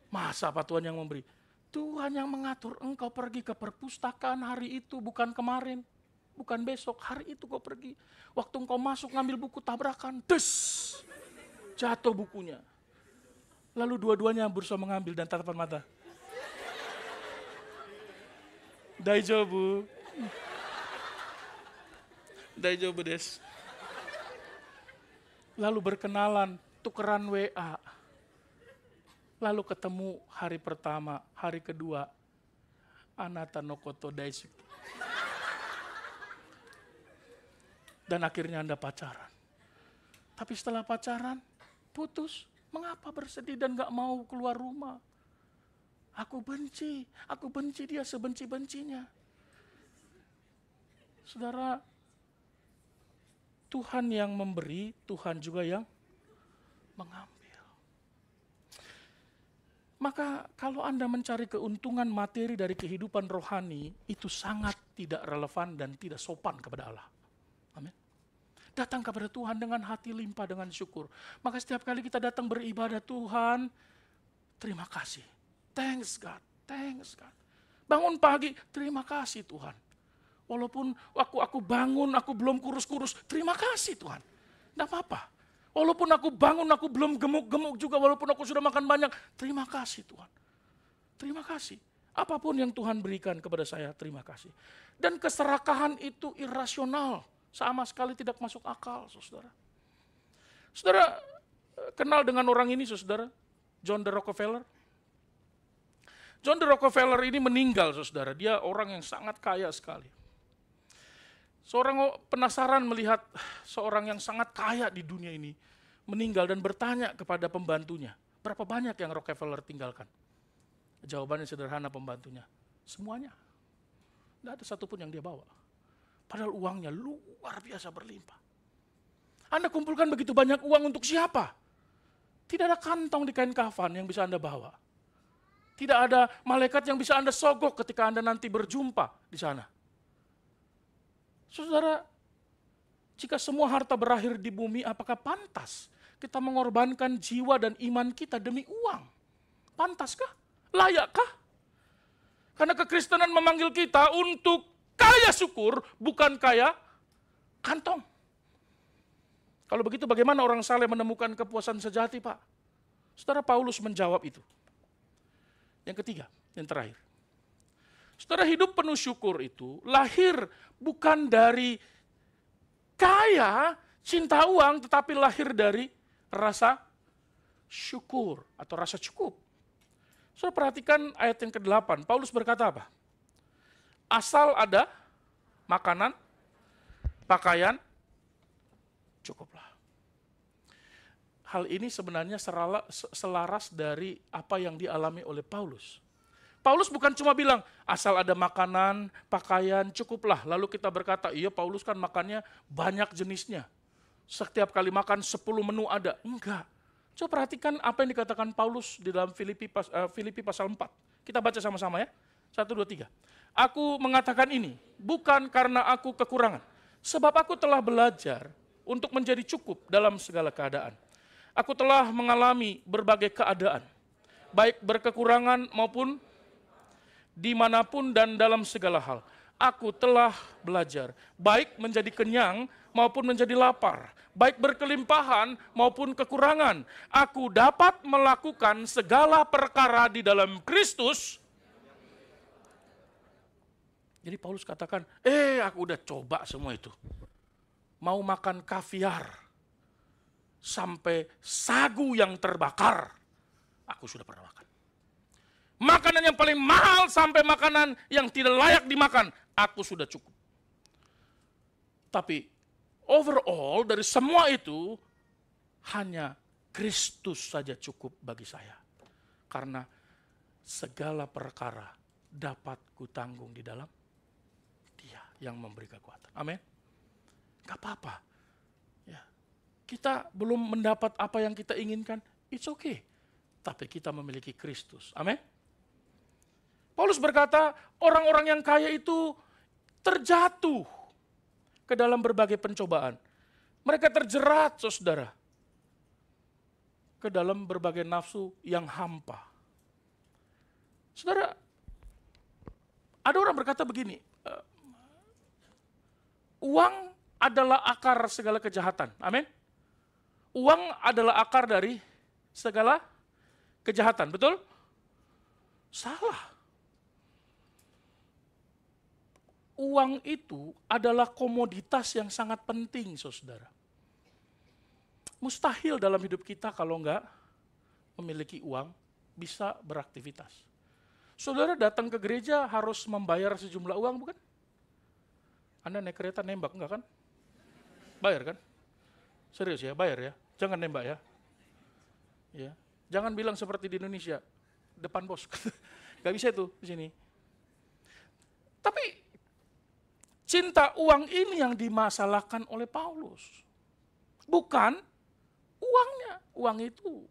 Masa apa Tuhan yang memberi? Tuhan yang mengatur engkau pergi ke perpustakaan hari itu, bukan kemarin, bukan besok, hari itu kau pergi. Waktu engkau masuk ngambil buku tabrakan, des, jatuh bukunya. Lalu dua-duanya berusaha mengambil dan tatapan mata. Daijobu. Daijobu des. Lalu berkenalan, tukeran WA. Lalu ketemu hari pertama, hari kedua. Anata no koto daisuki. Dan akhirnya Anda pacaran. Tapi setelah pacaran, putus. Mengapa bersedih dan gak mau keluar rumah? Aku benci dia sebenci-bencinya. Saudara, Tuhan yang memberi, Tuhan juga yang mengambil. Maka kalau Anda mencari keuntungan materi dari kehidupan rohani, itu sangat tidak relevan dan tidak sopan kepada Allah. Amin. Datang kepada Tuhan dengan hati limpah dengan syukur. Maka setiap kali kita datang beribadah, Tuhan, terima kasih. Thanks God, thanks God. Bangun pagi, terima kasih Tuhan. Walaupun aku bangun, aku belum kurus-kurus, terima kasih Tuhan. Tidak apa-apa. Walaupun aku bangun, aku belum gemuk-gemuk juga, walaupun aku sudah makan banyak, terima kasih Tuhan. Terima kasih. Apapun yang Tuhan berikan kepada saya, terima kasih. Dan keserakahan itu irasional. Sama sekali tidak masuk akal, saudara. Saudara, kenal dengan orang ini, saudara? John D. Rockefeller. John D. Rockefeller ini meninggal, saudara. Dia orang yang sangat kaya sekali. Seorang penasaran melihat seorang yang sangat kaya di dunia ini meninggal dan bertanya kepada pembantunya, berapa banyak yang Rockefeller tinggalkan? Jawabannya sederhana pembantunya, semuanya. Tidak ada satupun yang dia bawa. Padahal uangnya luar biasa berlimpah. Anda kumpulkan begitu banyak uang untuk siapa? Tidak ada kantong di kain kafan yang bisa Anda bawa. Tidak ada malaikat yang bisa Anda sogok ketika Anda nanti berjumpa di sana. Saudara, jika semua harta berakhir di bumi, apakah pantas kita mengorbankan jiwa dan iman kita demi uang? Pantaskah? Layakkah? Karena kekristenan memanggil kita untuk kaya syukur, bukan kaya kantong. Kalau begitu bagaimana orang saleh menemukan kepuasan sejati, Pak? Saudara, Paulus menjawab itu. Yang ketiga, yang terakhir. Saudara, hidup penuh syukur itu lahir bukan dari kaya, cinta uang, tetapi lahir dari rasa syukur atau rasa cukup. Saudara perhatikan ayat yang ke-8, Paulus berkata apa? Asal ada makanan, pakaian, cukuplah. Hal ini sebenarnya selaras dari apa yang dialami oleh Paulus. Paulus bukan cuma bilang, asal ada makanan, pakaian, cukuplah. Lalu kita berkata, iya Paulus kan makannya banyak jenisnya. Setiap kali makan 10 menu ada. Enggak. Coba perhatikan apa yang dikatakan Paulus di dalam Filipi pasal 4. Kita baca sama-sama ya. 1, 2, 3. Aku mengatakan ini, bukan karena aku kekurangan. Sebab aku telah belajar untuk menjadi cukup dalam segala keadaan. Aku telah mengalami berbagai keadaan. Baik berkekurangan maupun dimanapun dan dalam segala hal. Aku telah belajar, baik menjadi kenyang maupun menjadi lapar, baik berkelimpahan maupun kekurangan. Aku dapat melakukan segala perkara di dalam Kristus. Jadi Paulus katakan, aku udah coba semua itu. Mau makan kaviar, sampai sagu yang terbakar, aku sudah pernah makan. Makanan yang paling mahal sampai makanan yang tidak layak dimakan, aku sudah cukup. Tapi overall dari semua itu, hanya Kristus saja cukup bagi saya. Karena segala perkara dapat kutanggung di dalam Dia yang memberi kekuatan. Amin. Gak apa-apa. Ya. Kita belum mendapat apa yang kita inginkan, it's okay. Tapi kita memiliki Kristus. Amin. Paulus berkata, orang-orang yang kaya itu terjatuh ke dalam berbagai pencobaan. Mereka terjerat, saudara, ke dalam berbagai nafsu yang hampa. Saudara, ada orang berkata begini, uang adalah akar segala kejahatan. Amin. Uang adalah akar dari segala kejahatan, betul? Salah. Uang itu adalah komoditas yang sangat penting, saudara. Mustahil dalam hidup kita kalau enggak memiliki uang, bisa beraktivitas. Saudara datang ke gereja harus membayar sejumlah uang, bukan? Anda naik kereta nembak, enggak kan? Bayar kan? Serius ya, bayar ya. Jangan nembak ya. Ya. Jangan bilang seperti di Indonesia, depan bos. Gak bisa itu di sini. Tapi cinta uang ini yang dimasalahkan oleh Paulus. Bukan uangnya. Uang itu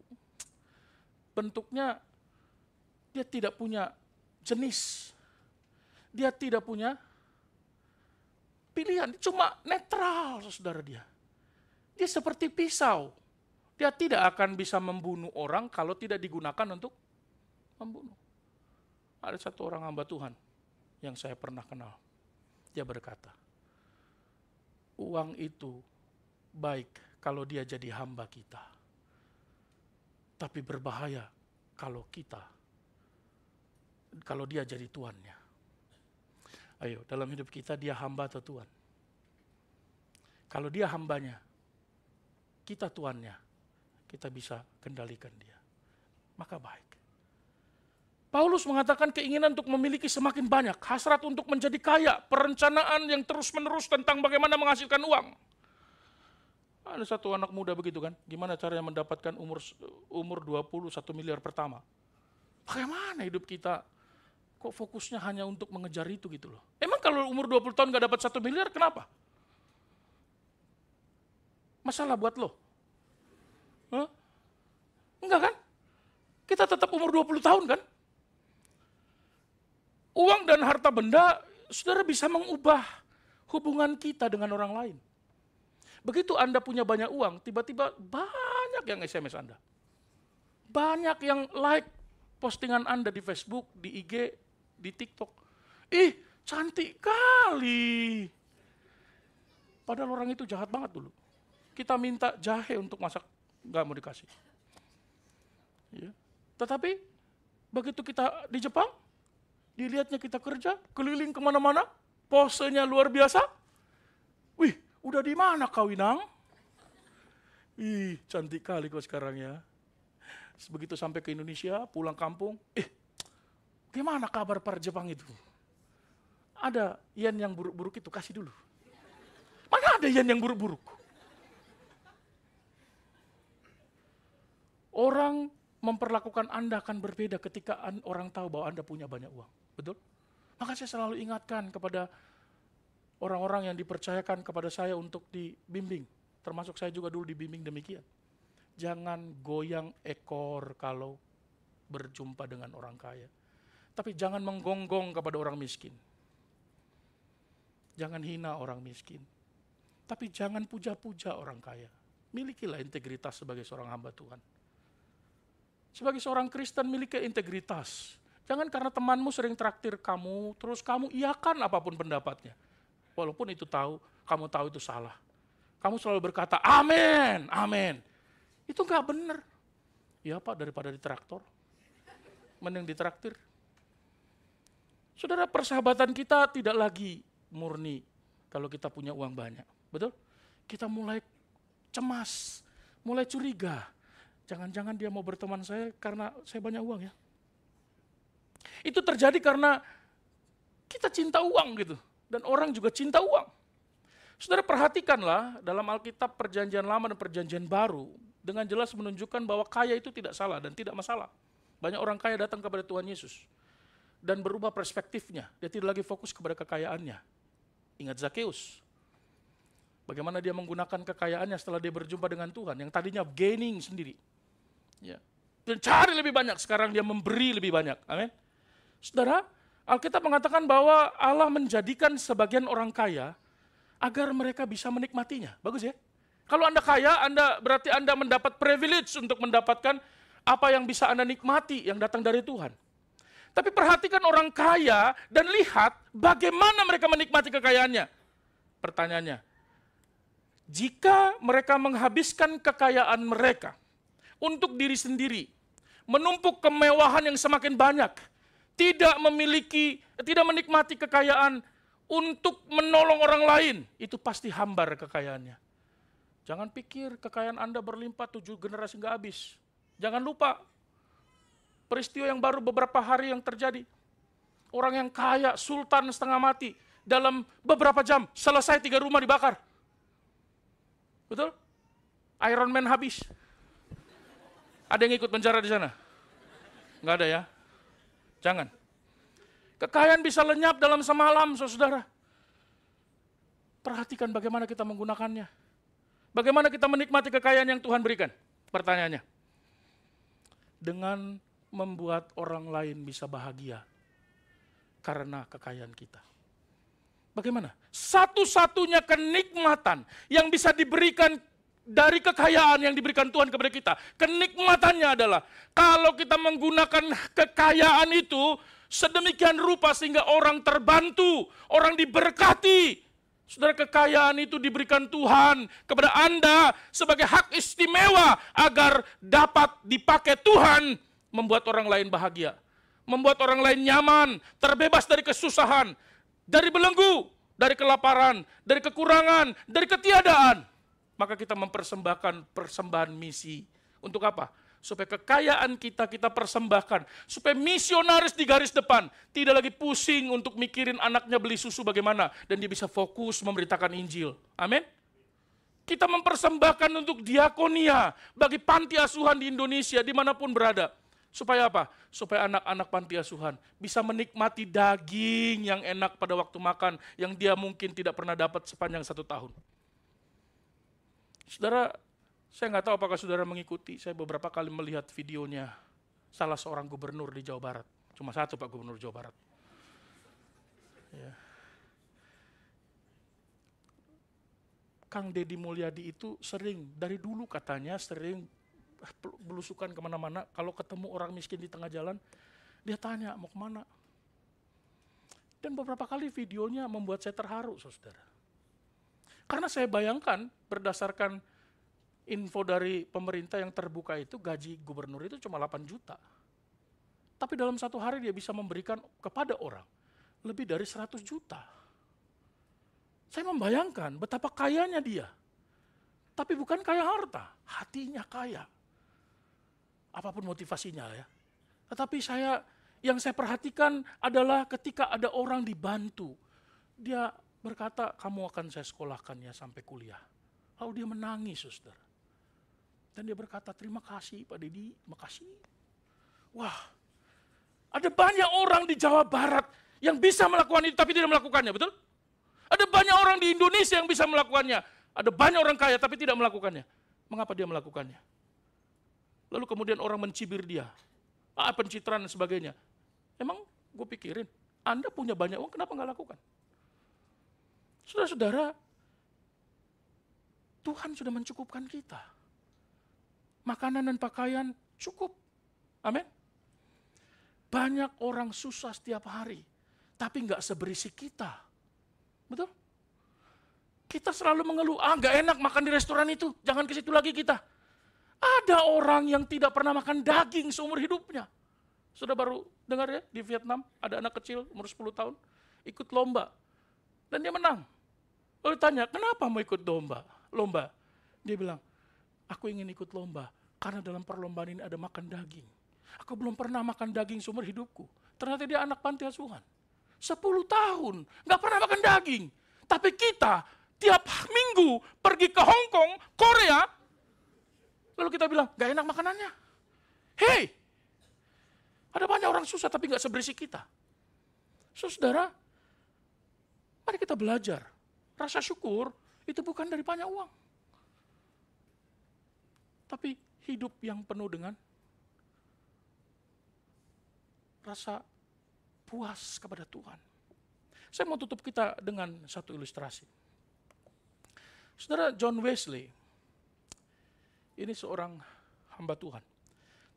bentuknya dia tidak punya jenis. Dia tidak punya pilihan. Cuma netral, saudara dia. Dia seperti pisau. Dia tidak akan bisa membunuh orang kalau tidak digunakan untuk membunuh. Ada satu orang hamba Tuhan yang saya pernah kenal. Dia berkata, uang itu baik kalau dia jadi hamba kita. Tapi berbahaya kalau dia jadi tuannya. Ayo, dalam hidup kita dia hamba atau tuan? Kalau dia hambanya, kita tuannya, kita bisa kendalikan dia. Maka baik. Paulus mengatakan keinginan untuk memiliki semakin banyak, hasrat untuk menjadi kaya, perencanaan yang terus-menerus tentang bagaimana menghasilkan uang. Ada satu anak muda begitu kan, gimana caranya mendapatkan umur 20 1 miliar pertama. Bagaimana hidup kita kok fokusnya hanya untuk mengejar itu gitu loh. Emang kalau umur 20 tahun gak dapat 1 miliar kenapa? Masalah buat lo? Hah? Enggak kan? Kita tetap umur 20 tahun kan? Uang dan harta benda, saudara bisa mengubah hubungan kita dengan orang lain. Begitu Anda punya banyak uang, tiba-tiba banyak yang SMS Anda. Banyak yang like postingan Anda di Facebook, di IG, di TikTok. Ih, cantik kali. Padahal orang itu jahat banget dulu. Kita minta jahe untuk masak, nggak mau dikasih. Ya. Tetapi Begitu kita di Jepang, dilihatnya kita kerja, keliling kemana-mana, posenya luar biasa. Wih, udah di mana kau Inang? Ih, cantik kali kau sekarang ya. Begitu sampai ke Indonesia, pulang kampung, gimana kabar para Jepang itu? Ada yen yang buruk-buruk itu, kasih dulu. Mana ada yen yang buruk-buruk? Orang memperlakukan Anda akan berbeda ketika orang tahu bahwa Anda punya banyak uang. Betul? Maka saya selalu ingatkan kepada orang-orang yang dipercayakan kepada saya untuk dibimbing. Termasuk saya juga dulu dibimbing demikian. Jangan goyang ekor kalau berjumpa dengan orang kaya. Tapi jangan menggonggong kepada orang miskin. Jangan hina orang miskin. Tapi jangan puja-puja orang kaya. Milikilah integritas sebagai seorang hamba Tuhan. Sebagai seorang Kristen miliki integritas. Jangan karena temanmu sering traktir kamu, terus kamu iakan apapun pendapatnya. Walaupun itu kamu tahu itu salah. Kamu selalu berkata, amin, amin. Itu enggak benar. Ya Pak, daripada ditraktor, mending ditraktir. Saudara, persahabatan kita tidak lagi murni kalau kita punya uang banyak. Betul? Kita mulai cemas, mulai curiga. Jangan-jangan dia mau berteman saya karena saya banyak uang ya. Itu terjadi karena kita cinta uang gitu. Dan orang juga cinta uang. Saudara, perhatikanlah dalam Alkitab Perjanjian Lama dan Perjanjian Baru dengan jelas menunjukkan bahwa kaya itu tidak salah dan tidak masalah. Banyak orang kaya datang kepada Tuhan Yesus dan berubah perspektifnya. Dia tidak lagi fokus kepada kekayaannya. Ingat Zakeus. Bagaimana dia menggunakan kekayaannya setelah dia berjumpa dengan Tuhan. Yang tadinya gaining sendiri. Ya. Dan cari lebih banyak, sekarang dia memberi lebih banyak. Amin. Saudara, Alkitab mengatakan bahwa Allah menjadikan sebagian orang kaya agar mereka bisa menikmatinya. Bagus ya? Kalau Anda kaya, berarti Anda mendapat privilege untuk mendapatkan apa yang bisa Anda nikmati yang datang dari Tuhan. Tapi perhatikan orang kaya dan lihat bagaimana mereka menikmati kekayaannya. Pertanyaannya, jika mereka menghabiskan kekayaan mereka untuk diri sendiri, menumpuk kemewahan yang semakin banyak, tidak menikmati kekayaan untuk menolong orang lain, itu pasti hambar kekayaannya. Jangan pikir kekayaan Anda berlimpah 7 generasi nggak habis. Jangan lupa peristiwa yang baru beberapa hari yang terjadi. Orang yang kaya, sultan setengah mati, dalam beberapa jam selesai 3 rumah dibakar. Betul? Iron Man habis. Ada yang ikut penjara di sana? Nggak ada ya? Jangan. Kekayaan bisa lenyap dalam semalam, saudara. Perhatikan bagaimana kita menggunakannya. Bagaimana kita menikmati kekayaan yang Tuhan berikan. Pertanyaannya. Dengan membuat orang lain bisa bahagia karena kekayaan kita. Bagaimana? Satu-satunya kenikmatan yang bisa diberikan dari kekayaan yang diberikan Tuhan kepada kita. Kenikmatannya adalah kalau kita menggunakan kekayaan itu sedemikian rupa sehingga orang terbantu, orang diberkati. Saudara, kekayaan itu diberikan Tuhan kepada Anda sebagai hak istimewa agar dapat dipakai Tuhan membuat orang lain bahagia. Membuat orang lain nyaman, terbebas dari kesusahan, dari belenggu, dari kelaparan, dari kekurangan, dari ketiadaan. Maka kita mempersembahkan persembahan misi. Untuk apa? Supaya kekayaan kita persembahkan. Supaya misionaris di garis depan tidak lagi pusing untuk mikirin anaknya beli susu bagaimana. Dan dia bisa fokus memberitakan Injil. Amin. Kita mempersembahkan untuk diakonia bagi panti asuhan di Indonesia dimanapun berada. Supaya apa? Supaya anak-anak panti asuhan bisa menikmati daging yang enak pada waktu makan yang dia mungkin tidak pernah dapat sepanjang 1 tahun. Saudara, saya nggak tahu apakah saudara mengikuti, saya beberapa kali melihat videonya salah seorang gubernur di Jawa Barat. Cuma satu Pak Gubernur Jawa Barat. Ya. Kang Deddy Mulyadi itu dari dulu katanya sering belusukan kemana-mana, kalau ketemu orang miskin di tengah jalan, dia tanya mau kemana. Dan beberapa kali videonya membuat saya terharu, saudara. Karena saya bayangkan berdasarkan info dari pemerintah yang terbuka itu, gaji gubernur itu cuma 8 juta. Tapi dalam satu hari dia bisa memberikan kepada orang lebih dari 100 juta. Saya membayangkan betapa kayanya dia. Tapi bukan kaya harta, hatinya kaya. Apapun motivasinya ya. Tetapi yang saya perhatikan adalah ketika ada orang dibantu. Dia berkata, kamu akan saya sekolahkan ya sampai kuliah. Lalu dia menangis, saudara. Dan dia berkata, terima kasih Pak Dedi, makasih. Wah, ada banyak orang di Jawa Barat yang bisa melakukan itu tapi tidak melakukannya, betul? Ada banyak orang di Indonesia yang bisa melakukannya. Ada banyak orang kaya tapi tidak melakukannya. Mengapa dia melakukannya? Lalu kemudian orang mencibir dia. Pencitraan dan sebagainya. Emang gue pikirin, Anda punya banyak uang, kenapa nggak lakukan? Saudara-saudara, Tuhan sudah mencukupkan kita. Makanan dan pakaian cukup. Amin. Banyak orang susah setiap hari, tapi nggak seberisi kita. Betul? Kita selalu mengeluh, nggak enak makan di restoran itu, jangan ke situ lagi kita. Ada orang yang tidak pernah makan daging seumur hidupnya. Sudah baru dengar ya, di Vietnam ada anak kecil umur 10 tahun, ikut lomba. Dan dia menang. Lalu tanya, kenapa mau ikut lomba? Dia bilang, aku ingin ikut lomba, karena dalam perlombaan ini ada makan daging. Aku belum pernah makan daging seumur hidupku. Ternyata dia anak panti asuhan. 10 tahun, nggak pernah makan daging. Tapi kita tiap minggu pergi ke Hong Kong, Korea, lalu kita bilang, gak enak makanannya. Hei, ada banyak orang susah tapi gak seberisi kita. Saudara, mari kita belajar. Rasa syukur itu bukan dari banyak uang. Tapi hidup yang penuh dengan rasa puas kepada Tuhan. Saya mau tutup kita dengan satu ilustrasi. Saudara, John Wesley, ini seorang hamba Tuhan.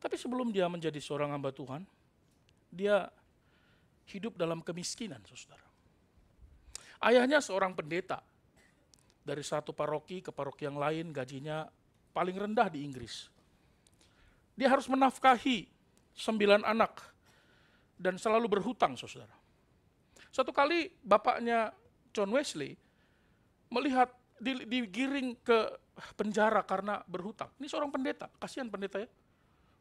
Tapi sebelum dia menjadi seorang hamba Tuhan, dia hidup dalam kemiskinan, saudara. Ayahnya seorang pendeta. Dari satu paroki ke paroki yang lain, gajinya paling rendah di Inggris. Dia harus menafkahi 9 anak dan selalu berhutang, saudara. Satu kali bapaknya John Wesley melihat digiring ke penjara karena berhutang. Ini seorang pendeta, kasihan pendeta ya.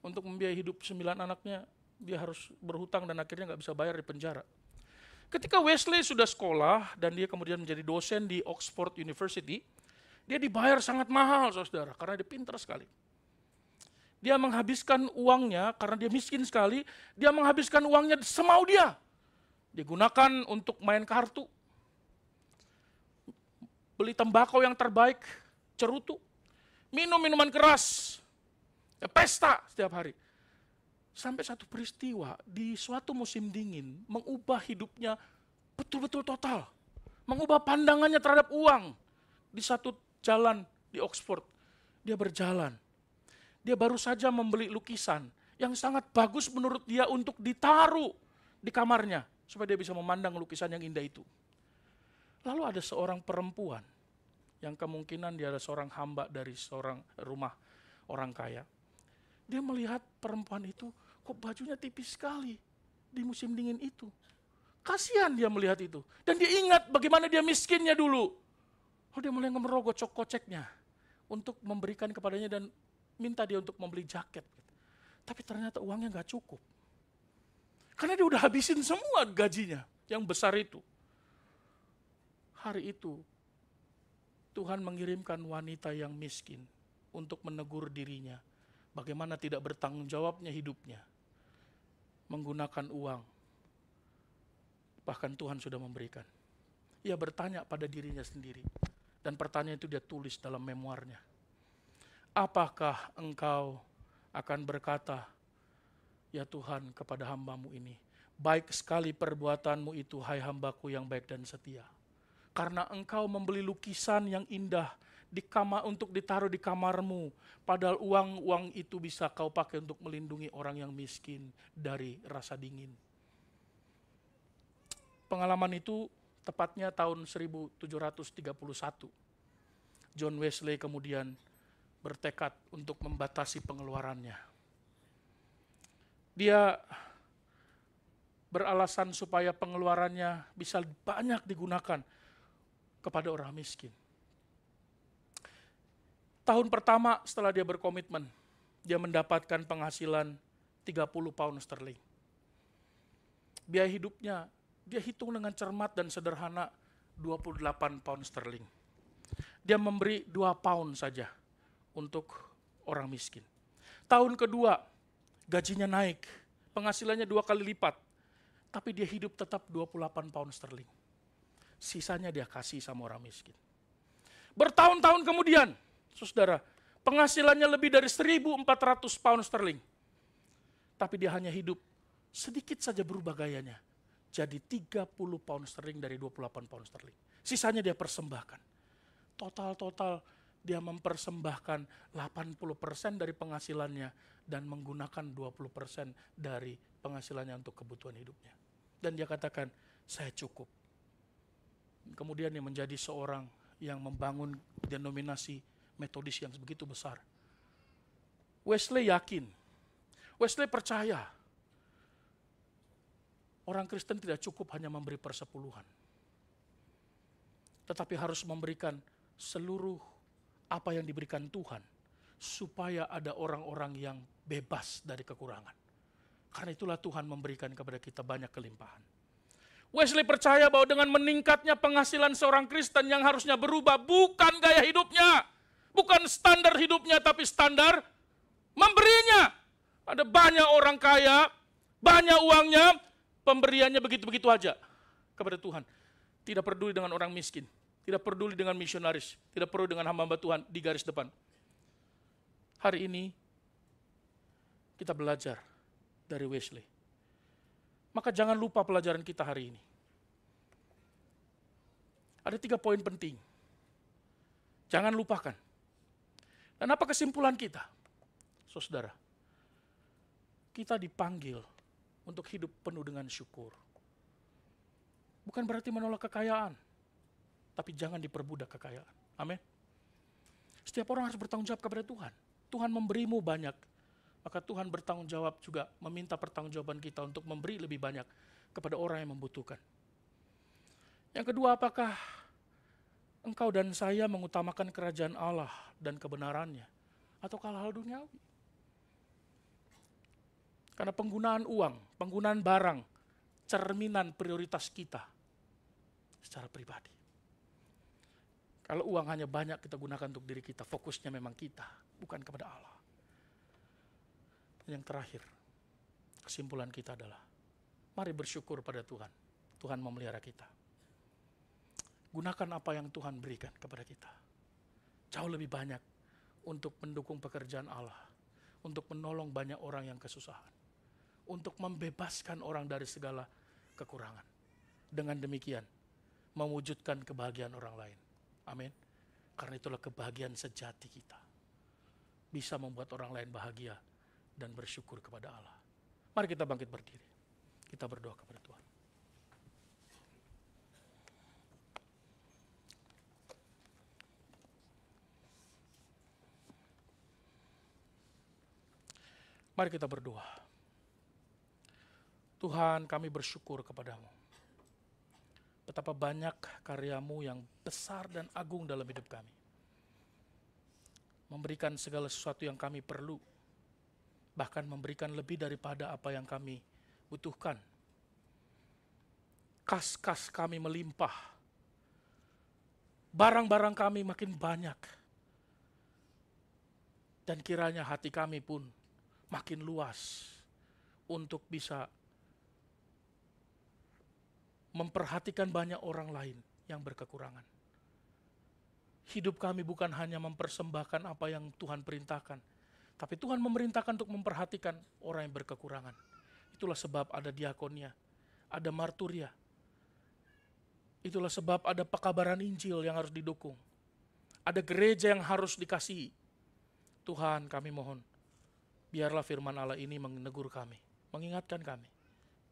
Untuk membiayai hidup 9 anaknya, dia harus berhutang dan akhirnya nggak bisa bayar di penjara. Ketika Wesley sudah sekolah dan dia kemudian menjadi dosen di Oxford University, dia dibayar sangat mahal, saudara, karena dia pintar sekali. Dia menghabiskan uangnya, karena dia miskin sekali, dia menghabiskan uangnya semau dia. Digunakan untuk main kartu, beli tembakau yang terbaik, cerutu, minum minuman keras, pesta setiap hari. Sampai satu peristiwa di suatu musim dingin mengubah hidupnya betul-betul total. Mengubah pandangannya terhadap uang. Di satu jalan di Oxford, dia berjalan. Dia baru saja membeli lukisan yang sangat bagus menurut dia untuk ditaruh di kamarnya supaya dia bisa memandang lukisan yang indah itu. Lalu ada seorang perempuan yang kemungkinan dia adalah seorang hamba dari seorang rumah orang kaya. Dia melihat perempuan itu, kok bajunya tipis sekali di musim dingin itu. Kasihan dia melihat itu. Dan dia ingat bagaimana dia miskinnya dulu. Oh, dia mulai merogoh koceknya untuk memberikan kepadanya dan minta dia untuk membeli jaket. Tapi ternyata uangnya gak cukup. Karena dia udah habisin semua gajinya yang besar itu. Hari itu, Tuhan mengirimkan wanita yang miskin untuk menegur dirinya. Bagaimana tidak bertanggung jawabnya hidupnya. Menggunakan uang. Bahkan Tuhan sudah memberikan. Ia bertanya pada dirinya sendiri. Dan pertanyaan itu dia tulis dalam memoarnya. Apakah engkau akan berkata, ya Tuhan, kepada hambamu ini, baik sekali perbuatanmu itu, hai hambaku yang baik dan setia. Karena engkau membeli lukisan yang indah di kamar untuk ditaruh di kamarmu, padahal uang itu bisa kau pakai untuk melindungi orang yang miskin dari rasa dingin. Pengalaman itu tepatnya tahun 1731. John Wesley kemudian bertekad untuk membatasi pengeluarannya. Dia beralasan supaya pengeluarannya bisa banyak digunakan kepada orang miskin. Tahun pertama setelah dia berkomitmen, dia mendapatkan penghasilan 30 pound sterling. Biaya hidupnya, dia hitung dengan cermat dan sederhana 28 pound sterling. Dia memberi 2 pound saja untuk orang miskin. Tahun kedua, gajinya naik, penghasilannya 2 kali lipat. Tapi dia hidup tetap 28 pound sterling. Sisanya dia kasih sama orang miskin. Bertahun-tahun kemudian, saudara, penghasilannya lebih dari 1.400 pound sterling. Tapi dia hanya hidup sedikit saja berubah gayanya. Jadi 30 pound sterling dari 28 pound sterling. Sisanya dia persembahkan. Total dia mempersembahkan 80% dari penghasilannya dan menggunakan 20% dari penghasilannya untuk kebutuhan hidupnya. Dan dia katakan, saya cukup. Kemudian dia menjadi seorang yang membangun denominasi Metodis yang begitu besar. Wesley yakin, Wesley percaya, orang Kristen tidak cukup hanya memberi persepuluhan. Tetapi harus memberikan seluruh apa yang diberikan Tuhan, supaya ada orang-orang yang bebas dari kekurangan. Karena itulah Tuhan memberikan kepada kita banyak kelimpahan. Wesley percaya bahwa dengan meningkatnya penghasilan seorang Kristen yang harusnya berubah bukan gaya hidupnya, bukan standar hidupnya, tapi standar memberinya. Ada banyak orang kaya, banyak uangnya, pemberiannya begitu-begitu aja kepada Tuhan. Tidak peduli dengan orang miskin, tidak peduli dengan misionaris, tidak peduli dengan hamba-hamba Tuhan di garis depan. Hari ini kita belajar dari Wesley. Maka jangan lupa pelajaran kita hari ini. Ada 3 poin penting. Jangan lupakan. Dan apa kesimpulan kita? Saudara, kita dipanggil untuk hidup penuh dengan syukur. Bukan berarti menolak kekayaan, tapi jangan diperbudak kekayaan. Amin. Setiap orang harus bertanggung jawab kepada Tuhan. Tuhan memberimu banyak, maka Tuhan bertanggung jawab juga meminta pertanggungjawaban kita untuk memberi lebih banyak kepada orang yang membutuhkan. Yang kedua, apakah engkau dan saya mengutamakan kerajaan Allah dan kebenarannya atau hal-hal duniawi? Karena penggunaan uang, penggunaan barang, cerminan prioritas kita secara pribadi. Kalau uang hanya banyak kita gunakan untuk diri kita, fokusnya memang kita, bukan kepada Allah. Yang terakhir, kesimpulan kita adalah, mari bersyukur pada Tuhan. Tuhan memelihara kita. Gunakan apa yang Tuhan berikan kepada kita. Jauh lebih banyak untuk mendukung pekerjaan Allah. Untuk menolong banyak orang yang kesusahan. Untuk membebaskan orang dari segala kekurangan. Dengan demikian, mewujudkan kebahagiaan orang lain. Amin. Karena itulah kebahagiaan sejati kita. Bisa membuat orang lain bahagia dan bersyukur kepada Allah. Mari kita bangkit berdiri. Kita berdoa kepada Tuhan. Mari kita berdoa. Tuhan, kami bersyukur kepadamu. Betapa banyak karyamu yang besar dan agung dalam hidup kami. Memberikan segala sesuatu yang kami perlu. Bahkan memberikan lebih daripada apa yang kami butuhkan. Kas-kas kami melimpah. Barang-barang kami makin banyak. Dan kiranya hati kami pun makin luas untuk bisa memperhatikan banyak orang lain yang berkekurangan. Hidup kami bukan hanya mempersembahkan apa yang Tuhan perintahkan, tapi Tuhan memerintahkan untuk memperhatikan orang yang berkekurangan. Itulah sebab ada diakonia, ada marturia. Itulah sebab ada pekabaran Injil yang harus didukung. Ada gereja yang harus dikasihi. Tuhan, kami mohon, biarlah firman Allah ini menegur kami, mengingatkan kami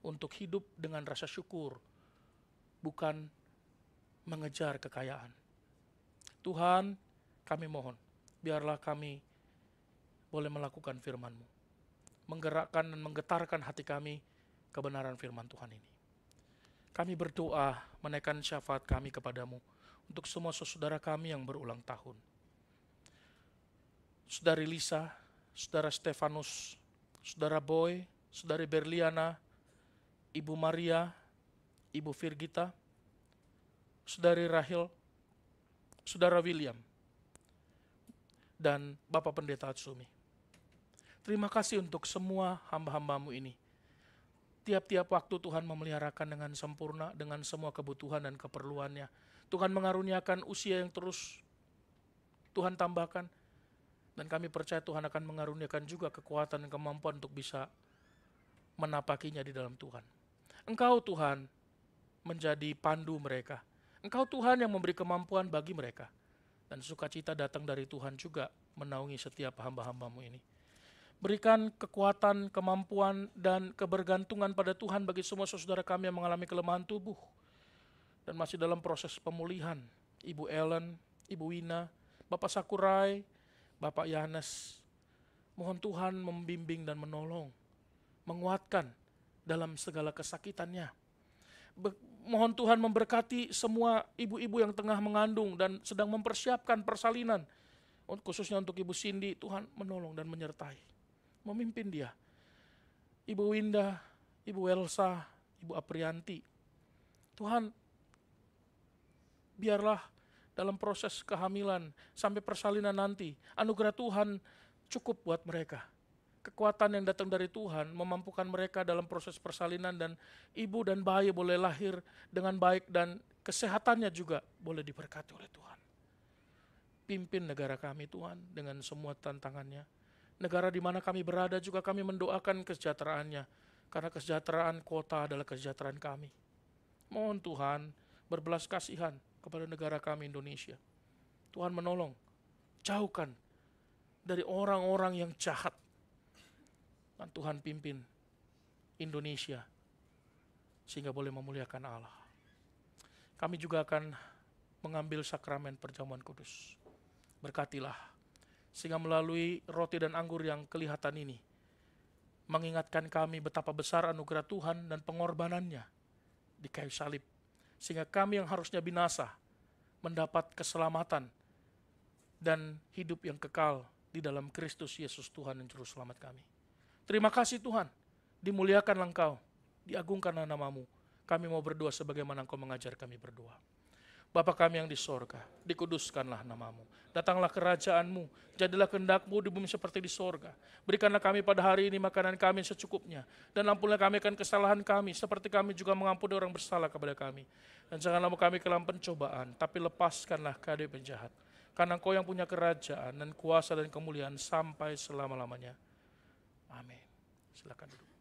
untuk hidup dengan rasa syukur, bukan mengejar kekayaan. Tuhan, kami mohon, biarlah kami boleh melakukan firman-Mu, menggerakkan dan menggetarkan hati kami kebenaran firman Tuhan ini. Kami berdoa menaikkan syafaat kami kepadamu untuk semua saudara kami yang berulang tahun. Saudari Lisa, Saudara Stefanus, Saudara Boy, Saudari Berliana, Ibu Maria, Ibu Virgita, Saudari Rahel, Saudara William, dan Bapak Pendeta Atsumi. Terima kasih untuk semua hamba-hambamu ini. Tiap-tiap waktu Tuhan memeliharakan dengan sempurna, dengan semua kebutuhan dan keperluannya. Tuhan mengaruniakan usia yang terus Tuhan tambahkan. Dan kami percaya Tuhan akan mengaruniakan juga kekuatan dan kemampuan untuk bisa menapakinya di dalam Tuhan. Engkau Tuhan menjadi pandu mereka. Engkau Tuhan yang memberi kemampuan bagi mereka. Dan sukacita datang dari Tuhan juga menaungi setiap hamba-hambamu ini. Berikan kekuatan, kemampuan, dan kebergantungan pada Tuhan bagi semua saudara kami yang mengalami kelemahan tubuh dan masih dalam proses pemulihan. Ibu Ellen, Ibu Wina, Bapak Sakurai, Bapak Yanes. Mohon Tuhan membimbing dan menolong, menguatkan dalam segala kesakitannya. Mohon Tuhan memberkati semua ibu-ibu yang tengah mengandung dan sedang mempersiapkan persalinan. Khususnya untuk Ibu Cindy, Tuhan menolong dan menyertai. Memimpin dia. Ibu Winda, Ibu Elsa, Ibu Aprianti. Tuhan, biarlah dalam proses kehamilan sampai persalinan nanti, anugerah Tuhan cukup buat mereka. Kekuatan yang datang dari Tuhan memampukan mereka dalam proses persalinan dan ibu dan bayi boleh lahir dengan baik dan kesehatannya juga boleh diberkati oleh Tuhan. Pimpin negara kami Tuhan dengan semua tantangannya. Negara di mana kami berada juga kami mendoakan kesejahteraannya. Karena kesejahteraan kota adalah kesejahteraan kami. Mohon Tuhan berbelas kasihan kepada negara kami Indonesia. Tuhan menolong, jauhkan dari orang-orang yang jahat. Dan Tuhan pimpin Indonesia sehingga boleh memuliakan Allah. Kami juga akan mengambil sakramen perjamuan kudus. Berkatilah sehingga melalui roti dan anggur yang kelihatan ini mengingatkan kami betapa besar anugerah Tuhan dan pengorbanannya di kayu salib. Sehingga kami yang harusnya binasa mendapat keselamatan dan hidup yang kekal di dalam Kristus Yesus Tuhan dan Juru Selamat kami. Terima kasih Tuhan, dimuliakanlah Engkau, diagungkanlah namamu. Kami mau berdoa sebagaimana Engkau mengajar kami berdoa. Bapa kami yang di sorga, dikuduskanlah namamu. Datanglah kerajaanmu, jadilah kehendakmu di bumi seperti di sorga. Berikanlah kami pada hari ini makanan kami secukupnya. Dan ampunilah kami akan kesalahan kami, seperti kami juga mengampuni orang bersalah kepada kami. Dan janganlah kami ke dalam pencobaan, tapi lepaskanlah dari penjahat. Karena Engkau yang punya kerajaan dan kuasa dan kemuliaan sampai selama-lamanya. Amin. Silakan duduk.